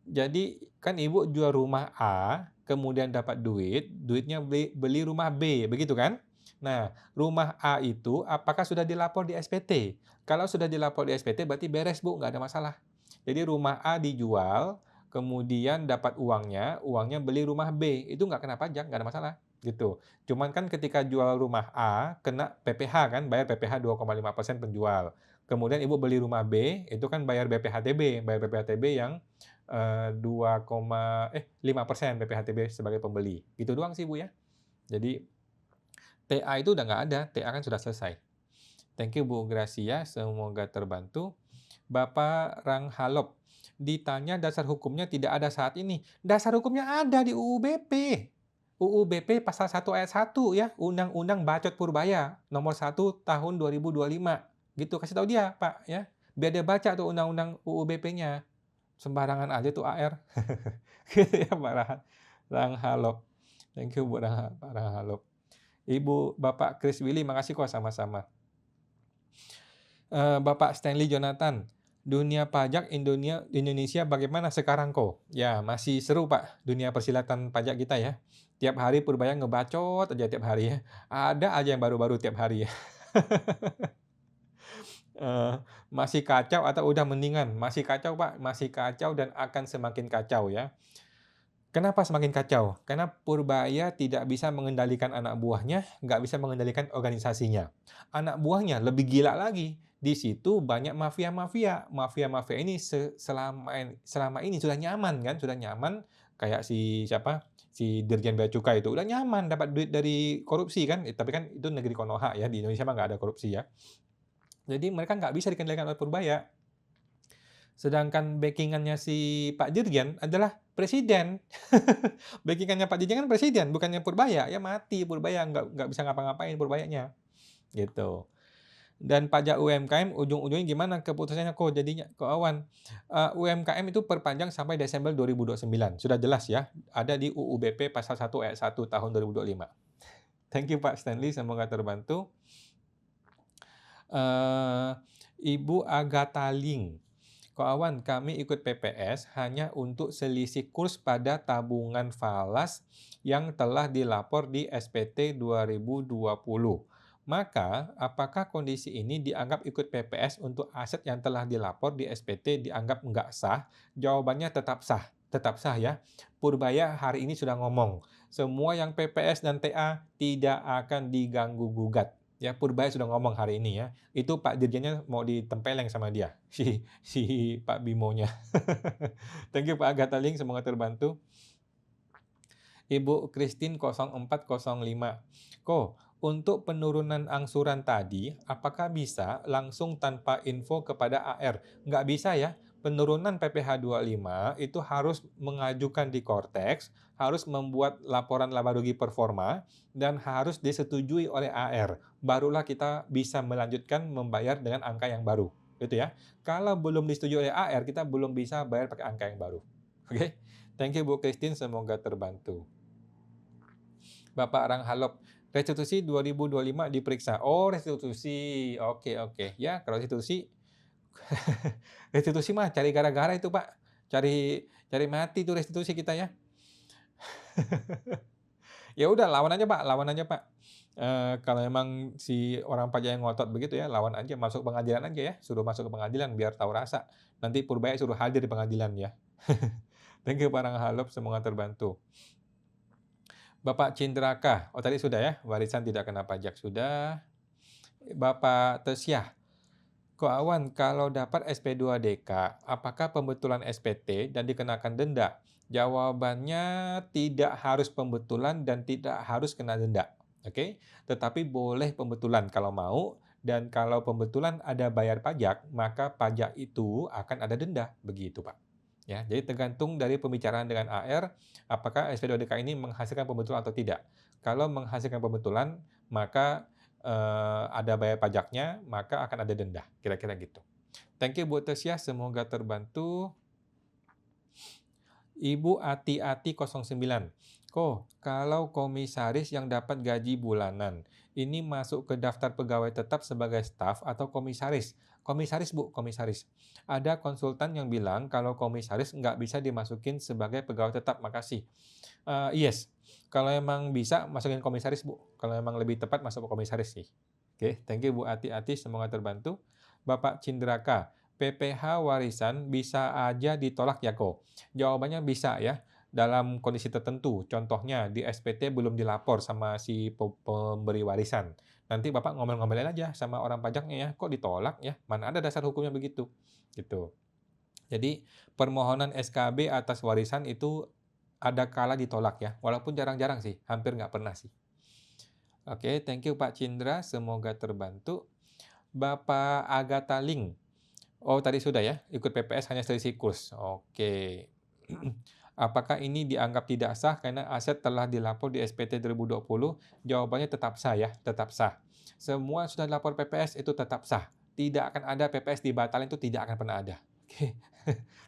jadi kan Ibu jual rumah A, kemudian dapat duitnya beli rumah B, begitu kan? Nah, rumah A itu apakah sudah dilapor di SPT? Kalau sudah dilapor di SPT berarti beres Bu, nggak ada masalah. Jadi rumah A dijual, kemudian dapat uangnya beli rumah B, itu nggak kena pajak, nggak ada masalah, gitu. Cuman kan ketika jual rumah A, kena PPH kan, bayar PPH 2,5% penjual. Kemudian Ibu beli rumah B, itu kan bayar BPHTB yang 5% BPHTB sebagai pembeli. Gitu doang sih Bu ya. Jadi TA itu udah nggak ada, TA kan sudah selesai. Thank you Bu Gracia, semoga terbantu. Bapak Ranghalop, ditanya dasar hukumnya tidak ada saat ini. Dasar hukumnya ada di UU BP. UU BP pasal 1 ayat 1 ya, Undang-Undang Bacot Purbaya nomor 1 tahun 2025. Gitu, kasih tahu dia, Pak, ya. Biar dia baca tuh undang-undang UU BP-nya. Sembarangan aja tuh AR. Gitu ya, Pak Ranghalop. Thank you buat Pak Ranghalop. Ibu Bapak Chris Willy, makasih kok sama-sama. Bapak Stanley Jonathan, dunia pajak Indonesia bagaimana sekarang kok? Ya, masih seru Pak, dunia persilatan pajak kita ya. Tiap hari Purbaya ngebacot aja tiap hari ya. Ada aja yang baru-baru tiap hari ya. Masih kacau atau udah mendingan? Masih kacau Pak, masih kacau dan akan semakin kacau ya. Kenapa semakin kacau? Karena Purbaya tidak bisa mengendalikan anak buahnya, nggak bisa mengendalikan organisasinya. Anak buahnya lebih gila lagi. Di situ banyak mafia-mafia. Mafia-mafia ini selama ini sudah nyaman kan, sudah nyaman. Kayak si siapa? Si Dirjen Bea Cukai itu udah nyaman dapat duit dari korupsi kan. Tapi kan itu negeri Konoha ya, di Indonesia mah nggak ada korupsi ya. Jadi mereka nggak bisa dikendalikan oleh Purbaya. Sedangkan backing-annya si Pak Dirjen adalah presiden. Backing-annya Pak Dirjen kan presiden, bukannya Purbaya. Ya mati Purbaya, nggak bisa ngapa-ngapain Purbayanya. Gitu. Dan pajak UMKM ujung-ujungnya gimana keputusannya kok jadinya kok Awan? UMKM itu perpanjang sampai Desember 2029. Sudah jelas ya, ada di UU BP pasal 1 ayat 1 tahun 2025. Thank you Pak Stanley, semoga terbantu. Ibu Agatha Ling. Kok Awan, kami ikut PPS hanya untuk selisih kurs pada tabungan falas yang telah dilapor di SPT 2020. Maka, apakah kondisi ini dianggap ikut PPS untuk aset yang telah dilapor di SPT dianggap nggak sah? Jawabannya tetap sah. Tetap sah ya. Purbaya hari ini sudah ngomong, semua yang PPS dan TA tidak akan diganggu-gugat. Ya, Purbaya sudah ngomong hari ini ya. Itu Pak Dirjennya mau ditempeleng sama dia, si Pak Bimonya. Thank you Pak Agatha Ling, semoga terbantu. Ibu Christine 0405. Untuk penurunan angsuran tadi, apakah bisa langsung tanpa info kepada AR? Nggak bisa ya. Penurunan PPh 25 itu harus mengajukan di Kortex, harus membuat laporan laba rugi performa, dan harus disetujui oleh AR. Barulah kita bisa melanjutkan membayar dengan angka yang baru. Gitu ya. Kalau belum disetujui oleh AR, kita belum bisa bayar pakai angka yang baru. Oke? Thank you Bu Christine, semoga terbantu. Bapak Ranghalop, restitusi 2025 diperiksa. Oh, restitusi. Oke. Ya, kalau restitusi restitusi mah cari gara-gara itu, Pak. Cari mati itu restitusi kita ya. Ya udah lawan aja, Pak. Kalau memang si orang pajak yang ngotot begitu ya, lawan aja, masuk pengadilan aja ya. Suruh masuk ke pengadilan biar tahu rasa. Nanti Purbaya suruh hadir di pengadilan ya. Thank you Pak Ranghalop, semoga terbantu. Bapak Cindraka, oh tadi sudah ya, warisan tidak kena pajak sudah. Bapak Tesyah, Ko Awan, kalau dapat SP2DK, apakah pembetulan SPT dan dikenakan denda? Jawabannya tidak harus pembetulan dan tidak harus kena denda. Oke, tetapi boleh pembetulan kalau mau, dan kalau pembetulan ada bayar pajak, maka pajak itu akan ada denda, begitu Pak. Ya, jadi tergantung dari pembicaraan dengan AR, apakah SP2DK ini menghasilkan pembetulan atau tidak. Kalau menghasilkan pembetulan, maka ada bayar pajaknya, maka akan ada denda. Kira-kira gitu. Thank you Bu Tesya, semoga terbantu. Ibu Ati-Ati 09. Kalau komisaris yang dapat gaji bulanan, ini masuk ke daftar pegawai tetap sebagai staf atau komisaris? Komisaris Bu, komisaris. Ada konsultan yang bilang kalau komisaris nggak bisa dimasukin sebagai pegawai tetap, makasih. Yes, kalau emang bisa masukin komisaris Bu, kalau emang lebih tepat masuk ke komisaris sih. Oke, thank you Bu Ati-Ati, semoga terbantu. Bapak Cindraka, PPh warisan bisa aja ditolak ya kok? Jawabannya bisa ya, dalam kondisi tertentu. Contohnya di SPT belum dilapor sama si pemberi warisan. Nanti Bapak ngomel-ngomelin aja sama orang pajaknya ya, kok ditolak ya? Mana ada dasar hukumnya begitu? Gitu. Jadi permohonan SKB atas warisan itu ada kala ditolak ya, walaupun jarang-jarang sih, hampir nggak pernah sih. Oke, thank you Pak Cindra, semoga terbantu. Bapak Agatha Ling. Oh, tadi sudah ya, ikut PPS hanya selisih kurs. Oke. Apakah ini dianggap tidak sah karena aset telah dilapor di SPT 2020? Jawabannya tetap sah ya, tetap sah. Semua sudah dilapor PPS itu tetap sah. Tidak akan ada PPS dibatalin itu tidak akan pernah ada. Oke.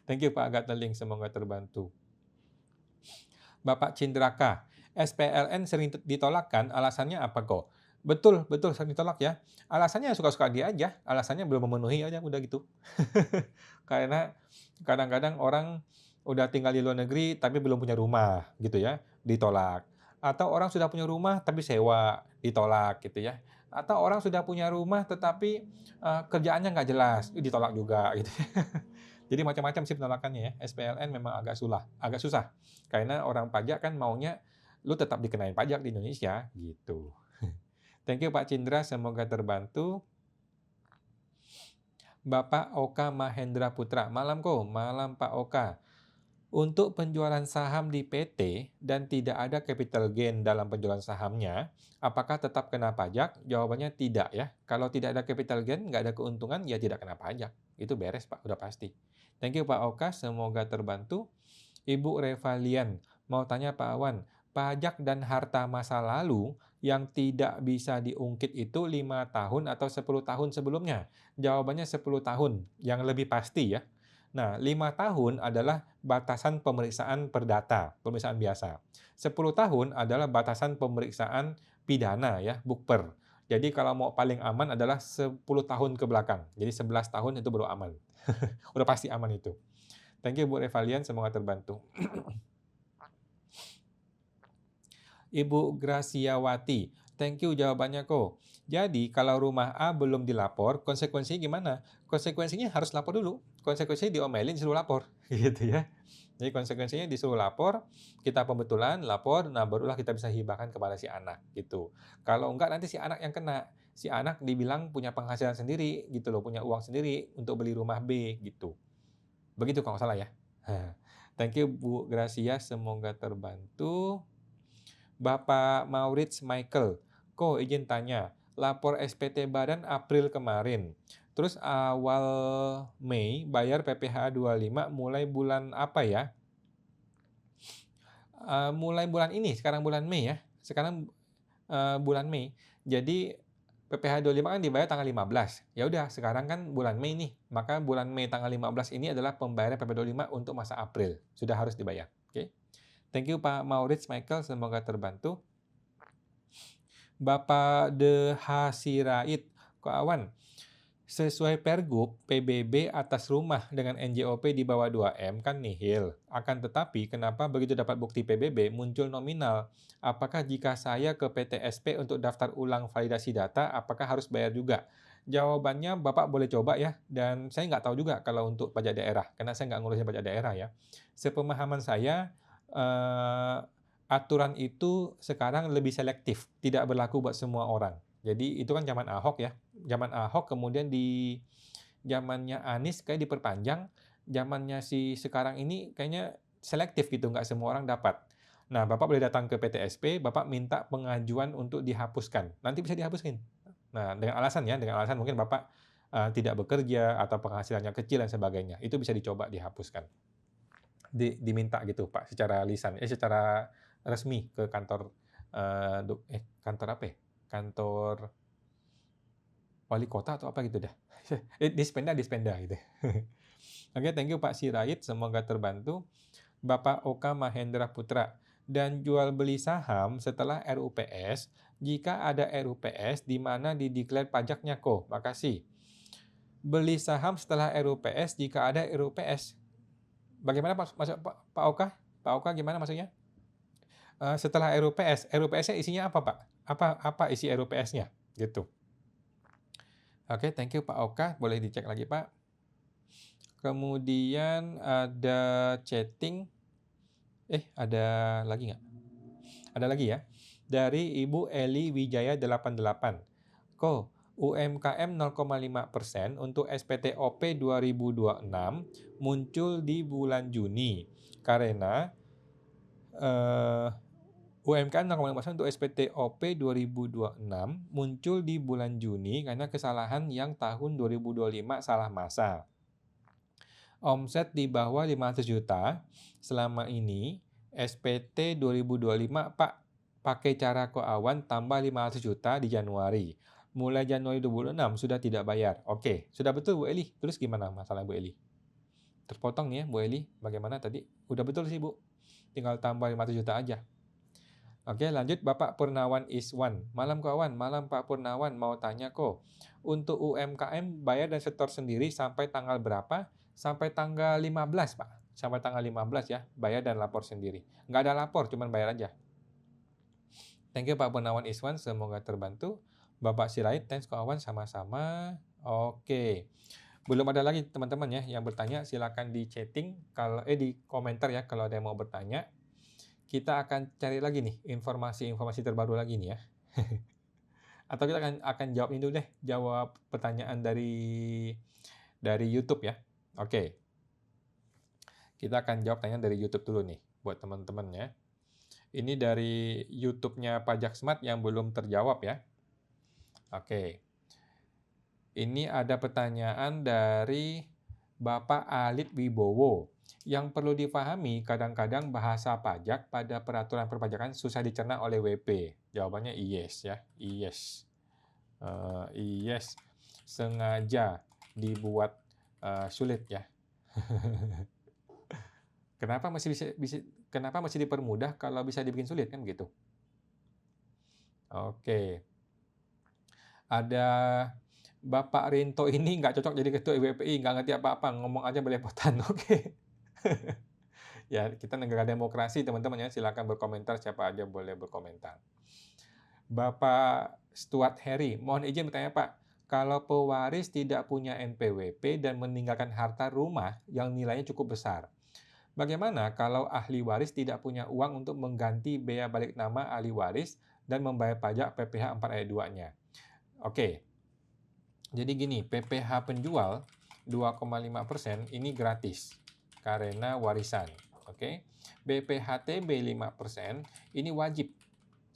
Thank you Pak Gateling, semoga terbantu. Bapak Cindraka, SPLN sering ditolak kan? Alasannya apa kok? Betul, betul sering ditolak ya. Alasannya suka-suka dia aja, alasannya belum memenuhi aja udah gitu. Karena kadang-kadang orang udah tinggal di luar negeri tapi belum punya rumah gitu ya, ditolak. Atau orang sudah punya rumah tapi sewa, ditolak gitu ya. Atau orang sudah punya rumah tetapi, kerjaannya nggak jelas, ditolak juga gitu. Jadi macam-macam sih penolakannya ya. SPLN memang agak susah. Karena orang pajak kan maunya lu tetap dikenain pajak di Indonesia gitu. Thank you Pak Cindra, semoga terbantu. Bapak Oka Mahendra Putra. Malam kok, malam Pak Oka. Untuk penjualan saham di PT dan tidak ada capital gain dalam penjualan sahamnya, apakah tetap kena pajak? Jawabannya tidak ya. Kalau tidak ada capital gain, nggak ada keuntungan, ya tidak kena pajak. Itu beres Pak, udah pasti. Thank you Pak Oka, semoga terbantu. Ibu Revalian, mau tanya Pak Awan, pajak dan harta masa lalu yang tidak bisa diungkit itu 5 tahun atau 10 tahun sebelumnya? Jawabannya 10 tahun, yang lebih pasti ya. Nah, 5 tahun adalah batasan pemeriksaan perdata, pemeriksaan biasa. 10 tahun adalah batasan pemeriksaan pidana ya, bukper. Jadi kalau mau paling aman adalah 10 tahun ke belakang. Jadi 11 tahun itu baru aman. Udah pasti aman itu. Thank you Bu Revalian, semoga terbantu. Ibu Graciawati, thank you jawabannya kok. Jadi kalau rumah A belum dilapor, konsekuensinya gimana? Konsekuensinya harus lapor dulu. Konsekuensinya diomelin disuruh lapor, gitu ya. Jadi konsekuensinya disuruh lapor, kita pembetulan, lapor, nah barulah kita bisa hibahkan kepada si anak, gitu. Kalau enggak nanti si anak yang kena. Si anak dibilang punya penghasilan sendiri, gitu loh, punya uang sendiri untuk beli rumah B, gitu. Begitu kalau nggak salah ya. Thank you Bu Gracia, semoga terbantu. Bapak Maurits Michael, kok izin tanya, lapor SPT Badan April kemarin. Terus awal Mei bayar PPh 25 mulai bulan apa ya? Mulai bulan ini, sekarang bulan Mei ya. Sekarang bulan Mei. Jadi PPh 25 kan dibayar tanggal 15. Ya udah, sekarang kan bulan Mei nih. Maka bulan Mei tanggal 15 ini adalah pembayaran PPh 25 untuk masa April. Sudah harus dibayar. Oke. Thank you Pak Maurits Michael, semoga terbantu. Bapak De Hasirait, Kok Awan, sesuai Pergub, PBB atas rumah dengan NJOP di bawah 2M kan nihil. Akan tetapi, kenapa begitu dapat bukti PBB muncul nominal? Apakah jika saya ke PTSP untuk daftar ulang validasi data, apakah harus bayar juga? Jawabannya Bapak boleh coba ya, dan saya nggak tahu juga kalau untuk pajak daerah, karena saya nggak ngurusin pajak daerah ya. Sepemahaman saya, aturan itu sekarang lebih selektif, tidak berlaku buat semua orang. Jadi itu kan zaman Ahok ya. Zaman Ahok kemudian di zamannya Anies kayak diperpanjang, zamannya si sekarang ini kayaknya selektif gitu, nggak semua orang dapat. Nah, Bapak boleh datang ke PTSP, Bapak minta pengajuan untuk dihapuskan. Nanti bisa dihapuskan. Nah, dengan alasan ya, dengan alasan mungkin Bapak tidak bekerja atau penghasilannya kecil dan sebagainya. Itu bisa dicoba dihapuskan. Diminta gitu Pak, secara lisan, secara resmi ke kantor, kantor apa ya? Kantor wali kota atau apa gitu dah. Dispenda gitu. Oke, thank you Pak Sirait, semoga terbantu. Bapak Oka Mahendra Putra, dan jual beli saham setelah RUPS, jika ada RUPS di mana dideklar pajaknya kok. Makasih. Beli saham setelah RUPS jika ada RUPS. Bagaimana maksud Pak Oka? Pak Oka gimana maksudnya? Setelah RUPS, RUPS-nya isinya apa Pak? Apa isi RUPS-nya? Gitu. Oke, thank you Pak Oka, boleh dicek lagi Pak. Kemudian ada chatting, ada lagi nggak? Ada lagi ya, dari Ibu Eli Wijaya 88. Ko, UMKM 0,5% untuk SPTOP 2026 muncul di bulan Juni karena UMKM 0,5% untuk SPTOP 2026 muncul di bulan Juni karena kesalahan yang tahun 2025 salah masa. Omset di bawah 500 juta selama ini SPT 2025 Pak pakai cara Ko Awan tambah 500 juta di Januari. Mulai Januari 2026 sudah tidak bayar. Oke, sudah betul Bu Eli. Terus gimana masalah Bu Eli? Terpotong nih ya Bu Eli. Bagaimana tadi? Udah betul sih Bu. Tinggal tambah 500 juta aja. Oke, lanjut Bapak Purnawan Iswan. Malam Ko Awan, malam Pak Purnawan mau tanya Ko. Untuk UMKM bayar dan setor sendiri sampai tanggal berapa? Sampai tanggal 15, Pak. Sampai tanggal 15 ya, bayar dan lapor sendiri. Nggak ada lapor, cuman bayar aja. Thank you Pak Purnawan Iswan, semoga terbantu. Bapak Sirait, thanks Ko Awan, sama-sama. Oke. Belum ada lagi teman-teman ya yang bertanya, silakan di chatting kalau di komentar ya kalau ada yang mau bertanya. Kita akan cari lagi nih informasi-informasi terbaru lagi nih ya. Atau kita akan jawab ini dulu deh, jawab pertanyaan dari YouTube ya. Oke. Kita akan jawab pertanyaan dari YouTube dulu nih buat teman-teman ya. Ini dari YouTube-nya Pajak Smart yang belum terjawab ya. Oke. Ini ada pertanyaan dari Bapak Alit Wibowo. Yang perlu dipahami, kadang-kadang bahasa pajak pada peraturan perpajakan susah dicerna oleh WP. Jawabannya yes ya, yes. Yes, sengaja dibuat sulit ya. Kenapa masih dipermudah kalau bisa dibikin sulit kan gitu? Oke. Ada Bapak Rinto ini nggak cocok jadi ketua IWPI, nggak ngerti apa-apa, ngomong aja belepotan. Oke. Ya, kita negara demokrasi teman-teman ya, silakan berkomentar, siapa aja boleh berkomentar. Bapak Stuart Harry, mohon izin bertanya Pak, kalau pewaris tidak punya NPWP dan meninggalkan harta rumah yang nilainya cukup besar, bagaimana kalau ahli waris tidak punya uang untuk mengganti bea balik nama ahli waris dan membayar pajak PPh 4 ayat 2-nya? Oke, jadi gini, PPh penjual 2,5% ini gratis karena warisan. Oke, BPHTB 5% ini wajib.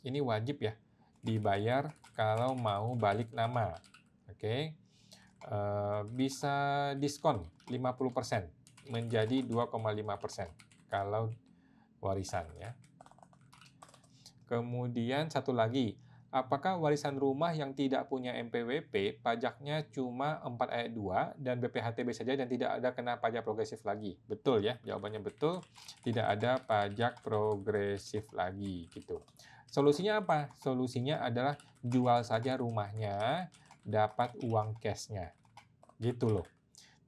Ini wajib ya, dibayar kalau mau balik nama. Oke, bisa diskon 50% menjadi 2,5% kalau warisan ya. Kemudian satu lagi, apakah warisan rumah yang tidak punya NPWP pajaknya cuma 4 ayat 2 dan BPHTB saja dan tidak ada kena pajak progresif lagi? Betul ya, jawabannya betul, tidak ada pajak progresif lagi gitu. Solusinya apa? Solusinya adalah jual saja rumahnya, dapat uang cash-nya. Gitu loh.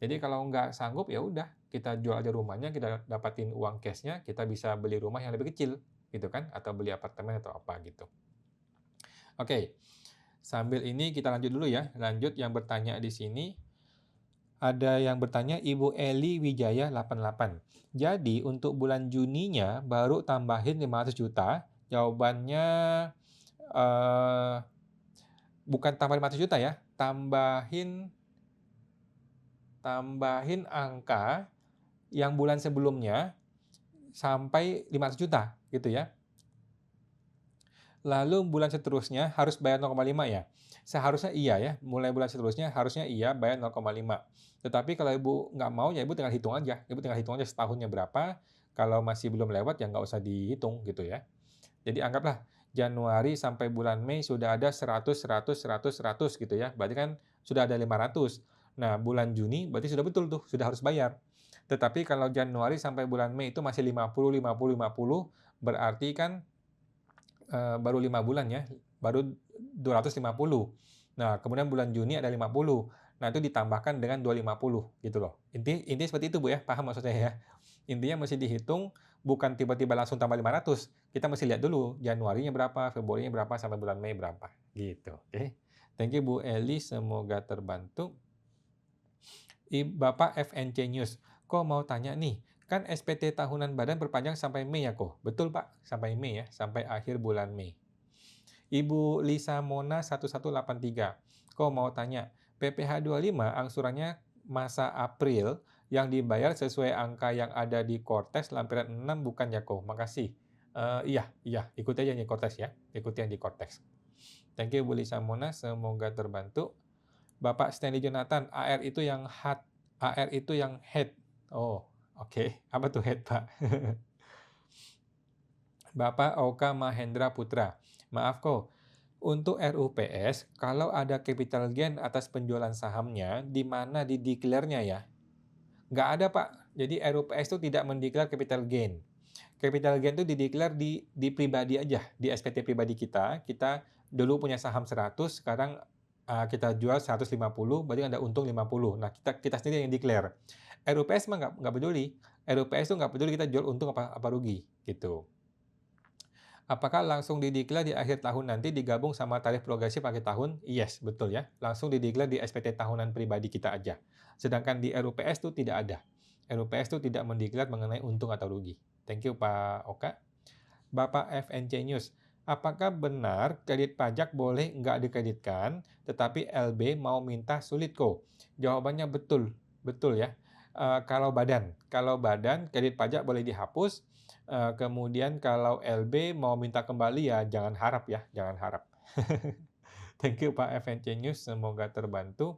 Jadi kalau nggak sanggup ya udah, kita jual aja rumahnya, kita dapatin uang cash-nya, kita bisa beli rumah yang lebih kecil gitu kan, atau beli apartemen atau apa gitu. Oke, sambil ini kita lanjut dulu ya. Lanjut yang bertanya di sini. Ada yang bertanya Ibu Eli Wijaya 88. Jadi untuk bulan Juninya baru tambahin 500 juta. Jawabannya bukan tambah 500 juta ya. Tambahin angka yang bulan sebelumnya sampai 500 juta gitu ya. Lalu bulan seterusnya harus bayar 0,5 ya? Seharusnya iya ya, mulai bulan seterusnya harusnya iya bayar 0,5. Tetapi kalau Ibu nggak mau ya Ibu tinggal hitung aja. Ibu tinggal hitung aja setahunnya berapa, kalau masih belum lewat ya nggak usah dihitung gitu ya. Jadi anggaplah Januari sampai bulan Mei sudah ada 100, 100, 100, 100 gitu ya. Berarti kan sudah ada 500. Nah, bulan Juni berarti sudah betul tuh, sudah harus bayar. Tetapi kalau Januari sampai bulan Mei itu masih 50, 50, 50, berarti kan baru 5 bulan ya, baru 250. Nah, kemudian bulan Juni ada 50. Nah, itu ditambahkan dengan 250 gitu loh. Intinya seperti itu Bu ya, paham maksud saya ya? Intinya mesti dihitung, bukan tiba-tiba langsung tambah 500. Kita mesti lihat dulu Januarinya berapa, Februarinya berapa, sampai bulan Mei berapa. Gitu, oke. Thank you Bu Eli, semoga terbantu. Bapak FNC News, kok mau tanya nih, kan SPT tahunan badan perpanjang sampai Mei ya kok? Betul Pak, sampai Mei ya, sampai akhir bulan Mei. Ibu Lisa Mona 1183, kok mau tanya, PPh 25 angsurannya masa April yang dibayar sesuai angka yang ada di Kortes lampiran 6 bukan ya kok? Makasih. Iya, ikuti aja nih Kortes ya, ikuti yang di Kortes. Thank you Bu Lisa Mona, semoga terbantu. Bapak Stanley Jonathan, AR itu yang head. Oh, oke. Apa tuh head, Pak? Bapak Oka Mahendra Putra. Maaf kok, untuk RUPS, kalau ada capital gain atas penjualan sahamnya, di mana dideklarnya ya? Nggak ada, Pak. Jadi RUPS itu tidak mendeklar capital gain. Capital gain itu dideklar di pribadi aja, di SPT pribadi kita. Kita dulu punya saham 100, sekarang kita jual 150, berarti ada untung 50. Nah, kita sendiri yang declare. RUPS mah nggak peduli. RUPS itu nggak peduli kita jual untung apa rugi, gitu. Apakah langsung dideklar di akhir tahun nanti digabung sama tarif progresif akhir tahun? Yes, betul ya. Langsung dideklar di SPT tahunan pribadi kita aja. Sedangkan di RUPS itu tidak ada. RUPS itu tidak mendeklar mengenai untung atau rugi. Thank you Pak Oka. Bapak FNC News, apakah benar kredit pajak boleh nggak dikreditkan, tetapi LB mau minta sulit kok? Jawabannya betul, betul ya. Kalau badan kredit pajak boleh dihapus. Kemudian kalau LB mau minta kembali ya jangan harap ya, jangan harap. Thank you Pak FNC News, semoga terbantu.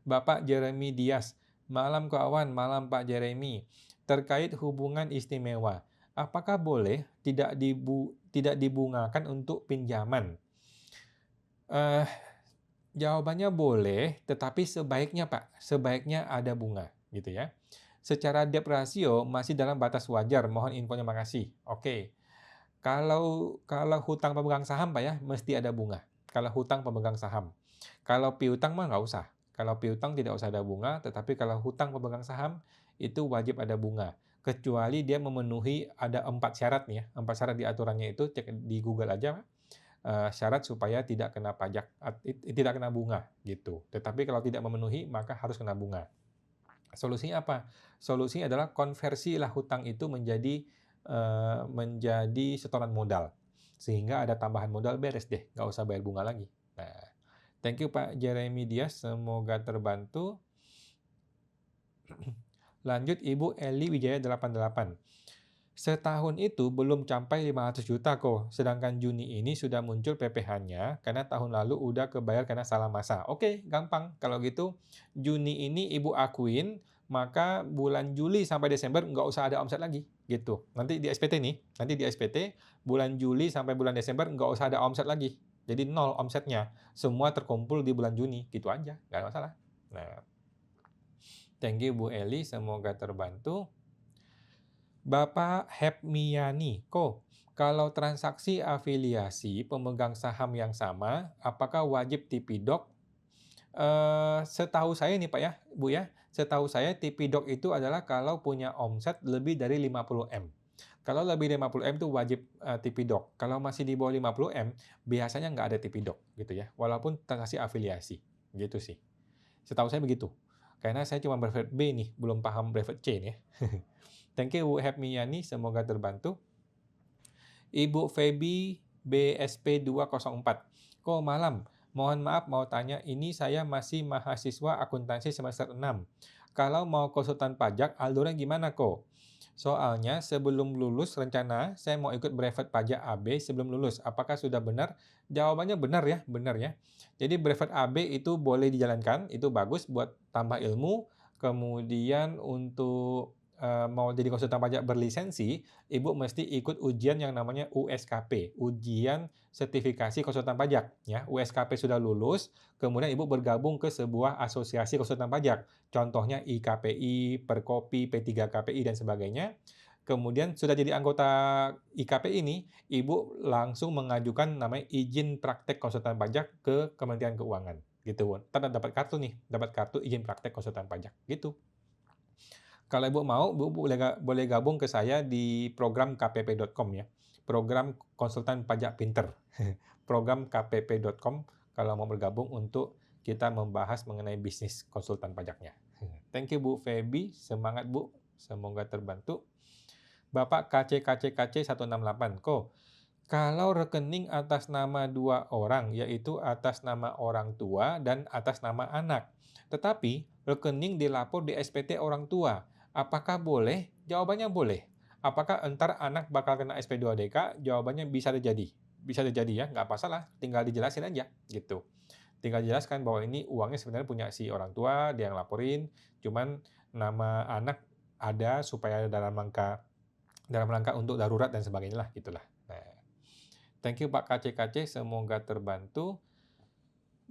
Bapak Jeremy Dias, malam kawan, malam Pak Jeremy. Terkait hubungan istimewa, apakah boleh tidak dibungakan untuk pinjaman? Jawabannya boleh, tetapi sebaiknya Pak, sebaiknya ada bunga, gitu ya. Secara debt ratio masih dalam batas wajar, mohon infonya makasih. Oke, kalau hutang pemegang saham Pak ya, mesti ada bunga. Kalau hutang pemegang saham. Kalau piutang mah nggak usah. Kalau piutang tidak usah ada bunga, tetapi kalau hutang pemegang saham, itu wajib ada bunga. Kecuali dia memenuhi ada 4 syarat nih ya. 4 syarat di aturannya itu, cek di Google aja Pak. Syarat supaya tidak kena pajak, tidak kena bunga gitu. Tetapi kalau tidak memenuhi maka harus kena bunga. Solusinya apa? Solusinya adalah konversilah hutang itu menjadi setoran modal. Sehingga ada tambahan modal, beres deh, nggak usah bayar bunga lagi. Nah, thank you Pak Jeremy Dias, semoga terbantu. Lanjut Ibu Eli Wijaya 88. Setahun itu belum sampai 500 juta kok, sedangkan Juni ini sudah muncul PPh-nya karena tahun lalu udah kebayar karena salah masa. Oke, gampang. Kalau gitu, Juni ini Ibu akuin, maka bulan Juli sampai Desember nggak usah ada omset lagi, gitu. Nanti di SPT nih, nanti di SPT, bulan Juli sampai bulan Desember nggak usah ada omset lagi. Jadi nol omsetnya. Semua terkumpul di bulan Juni, gitu aja, nggak ada masalah. Nah, thank you Bu Eli, semoga terbantu. Bapak Hepmiani, kok kalau transaksi afiliasi pemegang saham yang sama, apakah wajib Tipidok? Setahu saya nih Pak ya, Bu ya, setahu saya Tipidok itu adalah kalau punya omset lebih dari 50M. Kalau lebih dari 50M itu wajib Tipidok. Kalau masih di bawah 50M, biasanya nggak ada Tipidok gitu ya, walaupun transaksi afiliasi, gitu sih. Setahu saya begitu. Karena saya cuma brevet B nih, belum paham brevet C nih ya. Thank you Bu Hepmiani, semoga terbantu. Ibu Feby BSP 204. Kok malam? Mohon maaf mau tanya, ini saya masih mahasiswa akuntansi semester 6. Kalau mau konsultan pajak, alurnya gimana kok? Soalnya sebelum lulus rencana saya mau ikut brevet pajak AB sebelum lulus. Apakah sudah benar? Jawabannya benar ya, benar ya. Jadi brevet AB itu boleh dijalankan, itu bagus buat tambah ilmu. Kemudian untuk mau jadi konsultan pajak berlisensi, Ibu mesti ikut ujian yang namanya USKP, ujian sertifikasi konsultan pajak. Ya, USKP sudah lulus, kemudian Ibu bergabung ke sebuah asosiasi konsultan pajak. Contohnya IKPI, Perkopi, P3KPI, dan sebagainya. Kemudian sudah jadi anggota IKPI ini, Ibu langsung mengajukan namanya izin praktek konsultan pajak ke Kementerian Keuangan. Gitu, ntar dapat kartu nih, dapat kartu izin praktek konsultan pajak. Gitu. Kalau Ibu mau, Ibu boleh gabung ke saya di program kpp.com ya. Program konsultan pajak pinter. Program kpp.com kalau mau bergabung untuk kita membahas mengenai bisnis konsultan pajaknya. Thank you Bu Feby, semangat Bu, semoga terbantu. Bapak KCKCKC 168, kok kalau rekening atas nama 2 orang, yaitu atas nama orang tua dan atas nama anak. Tetapi rekening dilapor di SPT orang tua. Apakah boleh? Jawabannya boleh. Apakah entar anak bakal kena SP2DK? Jawabannya bisa terjadi. Bisa terjadi ya, nggak masalah. Tinggal dijelasin aja gitu. tinggal jelaskan bahwa ini uangnya sebenarnya punya si orang tua, dia yang laporin, cuman nama anak ada supaya dalam rangka untuk darurat dan sebagainya lah, gitulah. Nah, thank you Pak KC, semoga terbantu.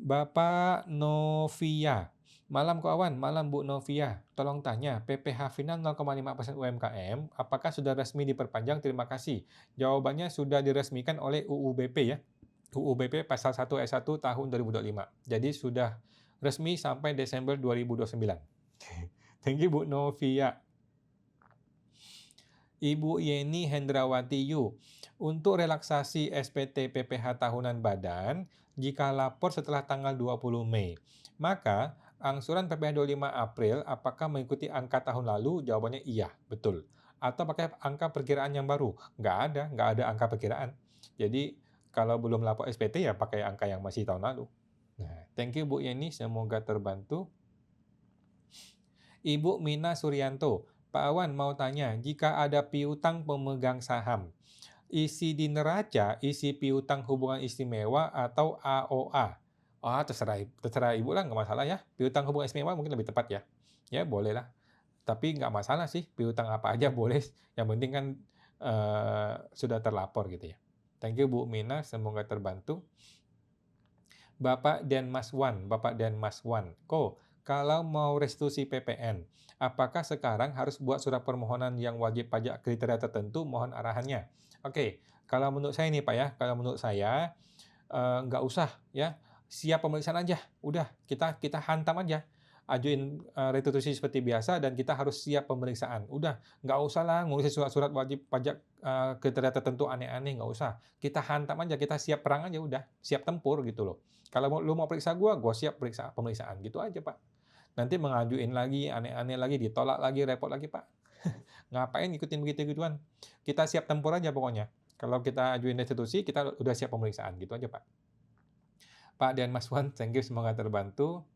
Bapak Novia, malam kawan, malam Bu Novia. Tolong tanya, PPh final 0,5% UMKM, apakah sudah resmi diperpanjang? Terima kasih. Jawabannya sudah diresmikan oleh UU BP ya. UU BP pasal 1 ayat 1 tahun 2025. Jadi sudah resmi sampai Desember 2029. Thank you Bu Novia. Ibu Yeni Hendrawati Yu, untuk relaksasi SPT PPh tahunan badan, jika lapor setelah tanggal 20 Mei, maka angsuran PPh 25 April apakah mengikuti angka tahun lalu? Jawabannya iya, betul. Atau pakai angka perkiraan yang baru? Nggak ada angka perkiraan. Jadi kalau belum lapor SPT ya pakai angka yang masih tahun lalu. Nah, thank you Bu Yeni, semoga terbantu. Ibu Mina Suryanto, Pak Awan mau tanya, jika ada piutang pemegang saham, isi di neraca, isi piutang hubungan istimewa atau AOA? Terserah Ibu lah, nggak masalah ya. Piutang hubungan istimewa mungkin lebih tepat ya. Ya, boleh lah. Tapi nggak masalah sih, piutang apa aja boleh. Yang penting kan sudah terlapor gitu ya. Thank you Bu Mina, semoga terbantu. Bapak Denmas Wan, kalau mau restitusi PPN, apakah sekarang harus buat surat permohonan yang wajib pajak kriteria tertentu? Mohon arahannya. Oke, kalau menurut saya nih Pak ya, nggak usah ya, siap pemeriksaan aja, udah kita hantam aja, ajuin restitusi seperti biasa dan kita harus siap pemeriksaan. Udah, nggak usah lah ngurusin surat-surat wajib pajak kriteria tertentu aneh-aneh, nggak usah. Kita hantam aja, kita siap perang aja udah, siap tempur gitu loh. Kalau lu mau periksa gua siap pemeriksaan gitu aja Pak. Nanti mengajuin lagi, aneh-aneh lagi, ditolak lagi, repot lagi Pak. Ngapain ikutin begitu-gituan? Kita siap tempur aja pokoknya. Kalau kita ajuin restitusi, kita udah siap pemeriksaan gitu aja Pak. Pak dan Mas Wan, thank you, semoga terbantu.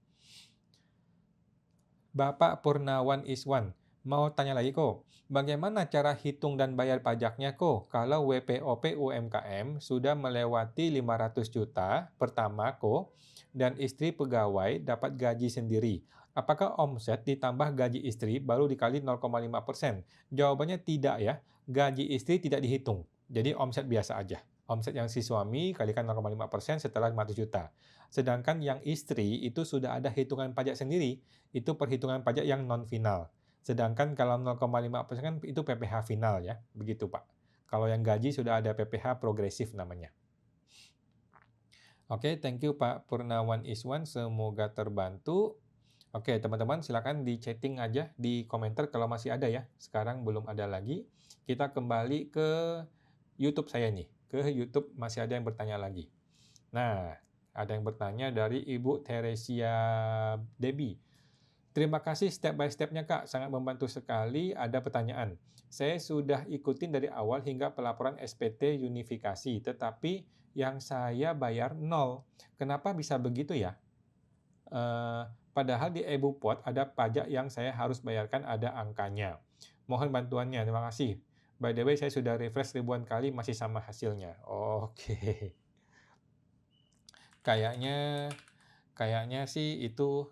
Bapak Purnawan Iswan, mau tanya lagi kok, bagaimana cara hitung dan bayar pajaknya kok kalau WPOP UMKM sudah melewati 500 juta pertama kok dan istri pegawai dapat gaji sendiri? Apakah omset ditambah gaji istri baru dikali 0,5%? Jawabannya tidak ya, gaji istri tidak dihitung, jadi omset biasa aja. Omset yang si suami kalikan 0,5% setelah 500 juta. Sedangkan yang istri itu sudah ada hitungan pajak sendiri, itu perhitungan pajak yang non-final. Sedangkan kalau 0,5% kan itu PPh final ya, begitu Pak. Kalau yang gaji sudah ada PPh progresif namanya. Oke, thank you Pak Purnawan Iswan, semoga terbantu. Oke, teman-teman silakan di chatting aja di komentar kalau masih ada ya. Sekarang belum ada lagi. Kita kembali ke YouTube saya nih. Ke YouTube masih ada yang bertanya lagi. Nah, ada yang bertanya dari Ibu Teresia Debbie. Terima kasih step by step-nya Kak, sangat membantu sekali. Ada pertanyaan. Saya sudah ikutin dari awal hingga pelaporan SPT unifikasi, tetapi yang saya bayar 0. Kenapa bisa begitu ya? Padahal di EBUPOT ada pajak yang saya harus bayarkan, ada angkanya. Mohon bantuannya, terima kasih. By the way, saya sudah refresh ribuan kali, masih sama hasilnya. Oke. Kayaknya sih itu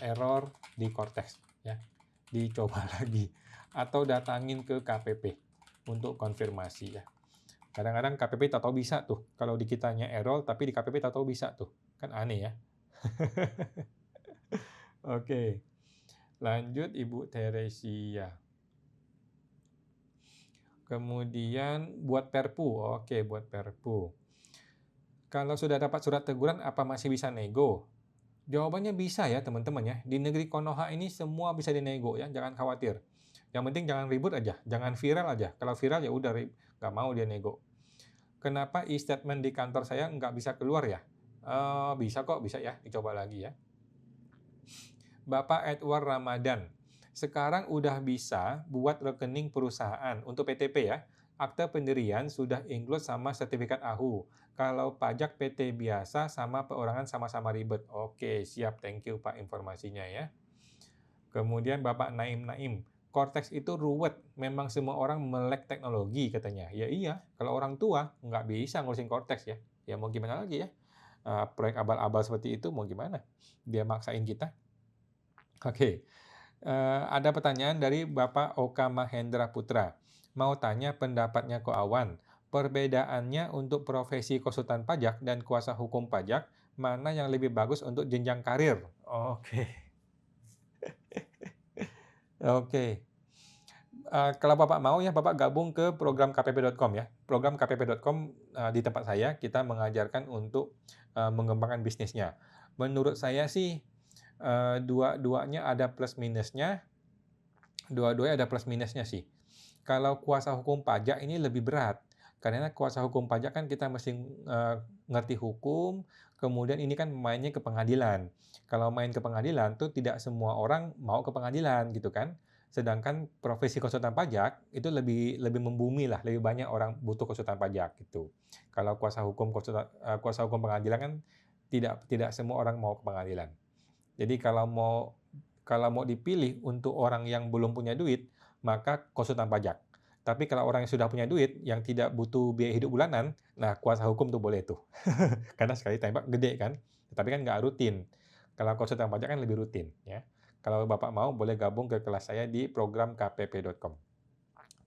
error di Cortex ya. Dicoba lagi atau datangin ke KPP untuk konfirmasi ya. Kadang-kadang KPP tak tahu bisa tuh. Kalau di kitanya error tapi di KPP tak tahu bisa tuh. Kan aneh ya. Oke. Lanjut Ibu Teresia. Kemudian buat perpu. Oke, buat perpu. Kalau sudah dapat surat teguran apa masih bisa nego? Jawabannya bisa ya teman-teman ya. Di negeri Konoha ini semua bisa dinego ya, jangan khawatir. Yang penting jangan ribut aja, jangan viral aja. Kalau viral ya udah nggak mau dia nego. Kenapa e-statement di kantor saya nggak bisa keluar ya? Bisa kok, bisa ya, dicoba lagi ya. Bapak Edward Ramadan, sekarang udah bisa buat rekening perusahaan untuk PTP ya. Akte pendirian sudah include sama sertifikat AHU. Kalau pajak PT biasa sama perorangan sama-sama ribet. Oke, siap. Thank you Pak informasinya ya. Kemudian Bapak Naim, Cortex itu ruwet. Memang semua orang melek teknologi katanya. Ya iya, kalau orang tua nggak bisa ngurusin Cortex ya. Ya mau gimana lagi ya. proyek abal-abal seperti itu mau gimana? Dia maksain kita. Oke, ada pertanyaan dari Bapak Oka Mahendra Putra. Mau tanya pendapatnya Ko Awan, perbedaannya untuk profesi konsultan pajak dan kuasa hukum pajak, mana yang lebih bagus untuk jenjang karir? Oke. Oke. Kalau Bapak mau ya, Bapak gabung ke program kpp.com ya. Program kpp.com di tempat saya, kita mengajarkan untuk mengembangkan bisnisnya. Menurut saya sih, dua-duanya ada plus minusnya. Dua-duanya ada plus minusnya sih. Kalau kuasa hukum pajak ini lebih berat. Karena kuasa hukum pajak kan kita mesti ngerti hukum, kemudian ini kan mainnya ke pengadilan. Kalau main ke pengadilan tuh tidak semua orang mau ke pengadilan gitu kan. Sedangkan profesi konsultan pajak itu lebih membumi lah, lebih banyak orang butuh konsultan pajak gitu. Kalau kuasa hukum pengadilan kan tidak semua orang mau ke pengadilan. Jadi kalau mau dipilih untuk orang yang belum punya duit, maka konsultan pajak. Tapi kalau orang yang sudah punya duit, yang tidak butuh biaya hidup bulanan, nah kuasa hukum tuh boleh tuh. Karena sekali tembak gede kan, tapi kan nggak rutin. Kalau konsultan pajak kan lebih rutin ya. Kalau Bapak mau boleh gabung ke kelas saya di program kpp.com.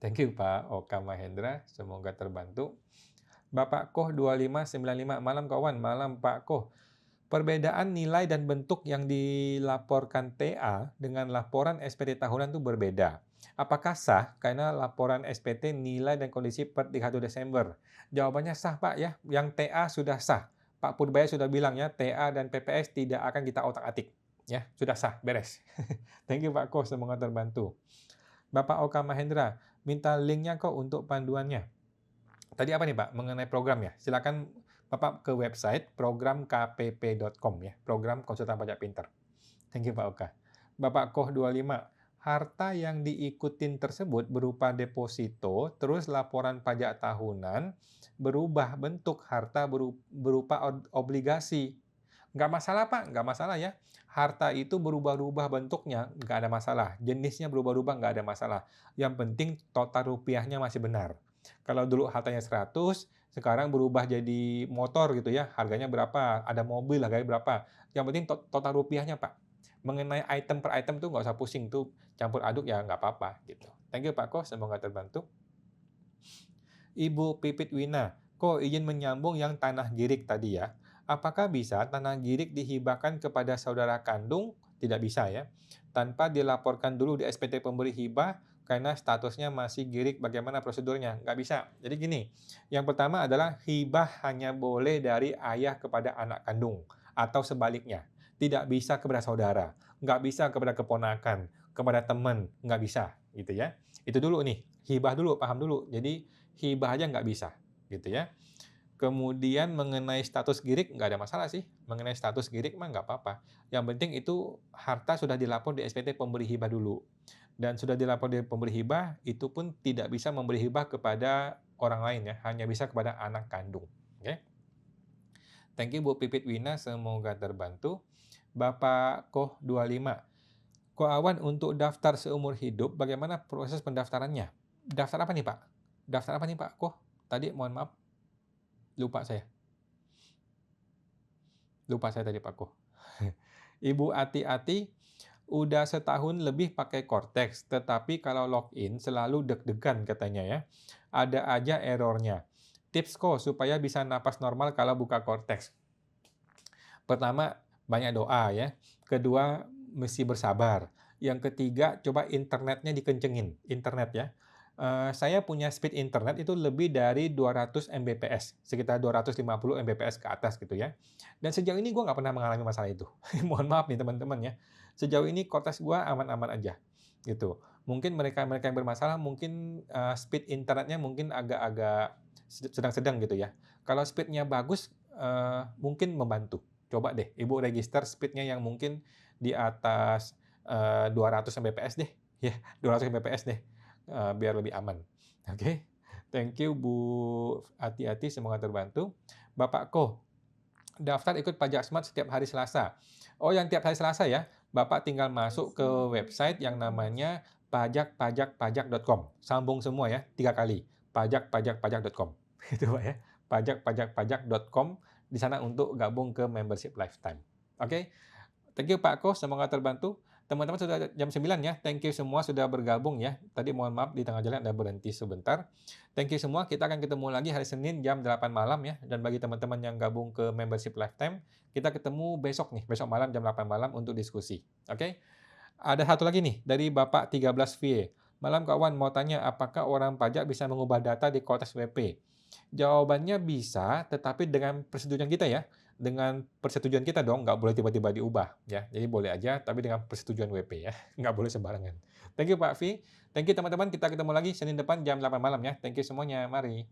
Thank you Pak Oka Mahendra, semoga terbantu. Bapak Koh 2595, malam kawan, malam Pak Koh. Perbedaan nilai dan bentuk yang dilaporkan TA dengan laporan SPT tahunan itu berbeda. Apakah sah karena laporan SPT nilai dan kondisi per 31 Desember? Jawabannya sah Pak ya, yang TA sudah sah. Pak Purbaya sudah bilang ya, TA dan PPS tidak akan kita otak-atik. Ya, sudah sah, beres. Thank you Pak Ko, semoga terbantu. Bapak Oka Mahendra, minta linknya kok untuk panduannya. Tadi apa nih Pak, mengenai program ya? Silakan Bapak ke website programkpp.com ya, program konsultan pajak pinter. Thank you Pak Oka. Bapak Koh 25, harta yang diikutin tersebut berupa deposito, terus laporan pajak tahunan, berubah bentuk harta berupa obligasi. Nggak masalah Pak, nggak masalah ya. Harta itu berubah-ubah bentuknya, nggak ada masalah. Jenisnya berubah-ubah, nggak ada masalah. Yang penting total rupiahnya masih benar. Kalau dulu hartanya 100, sekarang berubah jadi motor gitu ya, harganya berapa, ada mobil harganya berapa. Yang penting total rupiahnya Pak. Mengenai item per item tuh nggak usah pusing, tuh campur aduk ya nggak apa-apa gitu. Thank you Pak Ko, semoga terbantu. Ibu Pipit Wina, kok izin menyambung yang tanah girik tadi ya. Apakah bisa tanah girik dihibahkan kepada saudara kandung? Tidak bisa ya. Tanpa dilaporkan dulu di SPT pemberi hibah karena statusnya masih girik, bagaimana prosedurnya? Nggak bisa. Jadi gini, yang pertama adalah hibah hanya boleh dari ayah kepada anak kandung atau sebaliknya. Tidak bisa kepada saudara, nggak bisa kepada keponakan, kepada teman, nggak bisa gitu ya. Itu dulu nih, hibah dulu, paham dulu. Jadi hibah aja nggak bisa gitu ya. Kemudian mengenai status girik nggak ada masalah sih, mengenai status girik mah nggak apa-apa. Yang penting itu harta sudah dilapor di SPT pemberi hibah dulu. Dan sudah dilapor di pemberi hibah, itu pun tidak bisa memberi hibah kepada orang lain ya, hanya bisa kepada anak kandung. Oke. Thank you Bu Pipit Wina, semoga terbantu. Bapak Koh 25. Ko Awan, untuk daftar seumur hidup, bagaimana proses pendaftarannya? Daftar apa nih Pak? Daftar apa nih Pak Koh? Tadi mohon maaf. Lupa saya tadi Pak Koh. Ibu Ati-Ati, udah setahun lebih pakai Cortex, tetapi kalau login selalu deg-degan katanya ya. Ada aja errornya. Tips kok supaya bisa napas normal kalau buka Cortex. Pertama, banyak doa ya. Kedua, mesti bersabar. Yang ketiga, coba internetnya dikencengin. Internet ya. Saya punya speed internet itu lebih dari 200 Mbps, sekitar 250 Mbps ke atas gitu ya. Dan sejauh ini gue nggak pernah mengalami masalah itu. Mohon maaf nih teman-teman ya. Sejauh ini Cortex gue aman-aman aja gitu. Mungkin mereka-mereka yang bermasalah mungkin speed internetnya mungkin agak-agak sedang-sedang gitu ya. Kalau speednya bagus mungkin membantu. Coba deh Ibu register speednya yang mungkin di atas 200 Mbps deh. Ya, 200 Mbps deh. Biar lebih aman. Oke. Thank you Bu Ati-Ati, semoga terbantu. Bapak Ko, daftar ikut pajak smart setiap hari Selasa. Oh, yang tiap hari Selasa ya. Bapak tinggal masuk ke website yang namanya pajakpajakpajak.com. Sambung semua ya, 3 kali. Pajakpajakpajak.com. Itu Pak ya. Pajakpajakpajak.com. di sana untuk gabung ke membership lifetime. Oke. Thank you Pak Ko, semoga terbantu. Teman-teman sudah jam 9 ya. Thank you semua sudah bergabung ya. Tadi mohon maaf di tengah jalan ada berhenti sebentar. Thank you semua. Kita akan ketemu lagi hari Senin jam 8 malam ya. Dan bagi teman-teman yang gabung ke membership lifetime, kita ketemu besok nih, besok malam jam 8 malam untuk diskusi. Oke. Ada satu lagi nih dari Bapak 13 VA. Malam kawan, mau tanya apakah orang pajak bisa mengubah data di Kotes WP? Jawabannya bisa, tetapi dengan persetujuan kita ya. Dengan persetujuan kita dong, nggak boleh tiba-tiba diubah ya. Jadi boleh aja, tapi dengan persetujuan WP ya. Nggak boleh sembarangan. Thank you Pak V. Thank you teman-teman. Kita ketemu lagi Senin depan jam 8 malam ya. Thank you semuanya. Mari.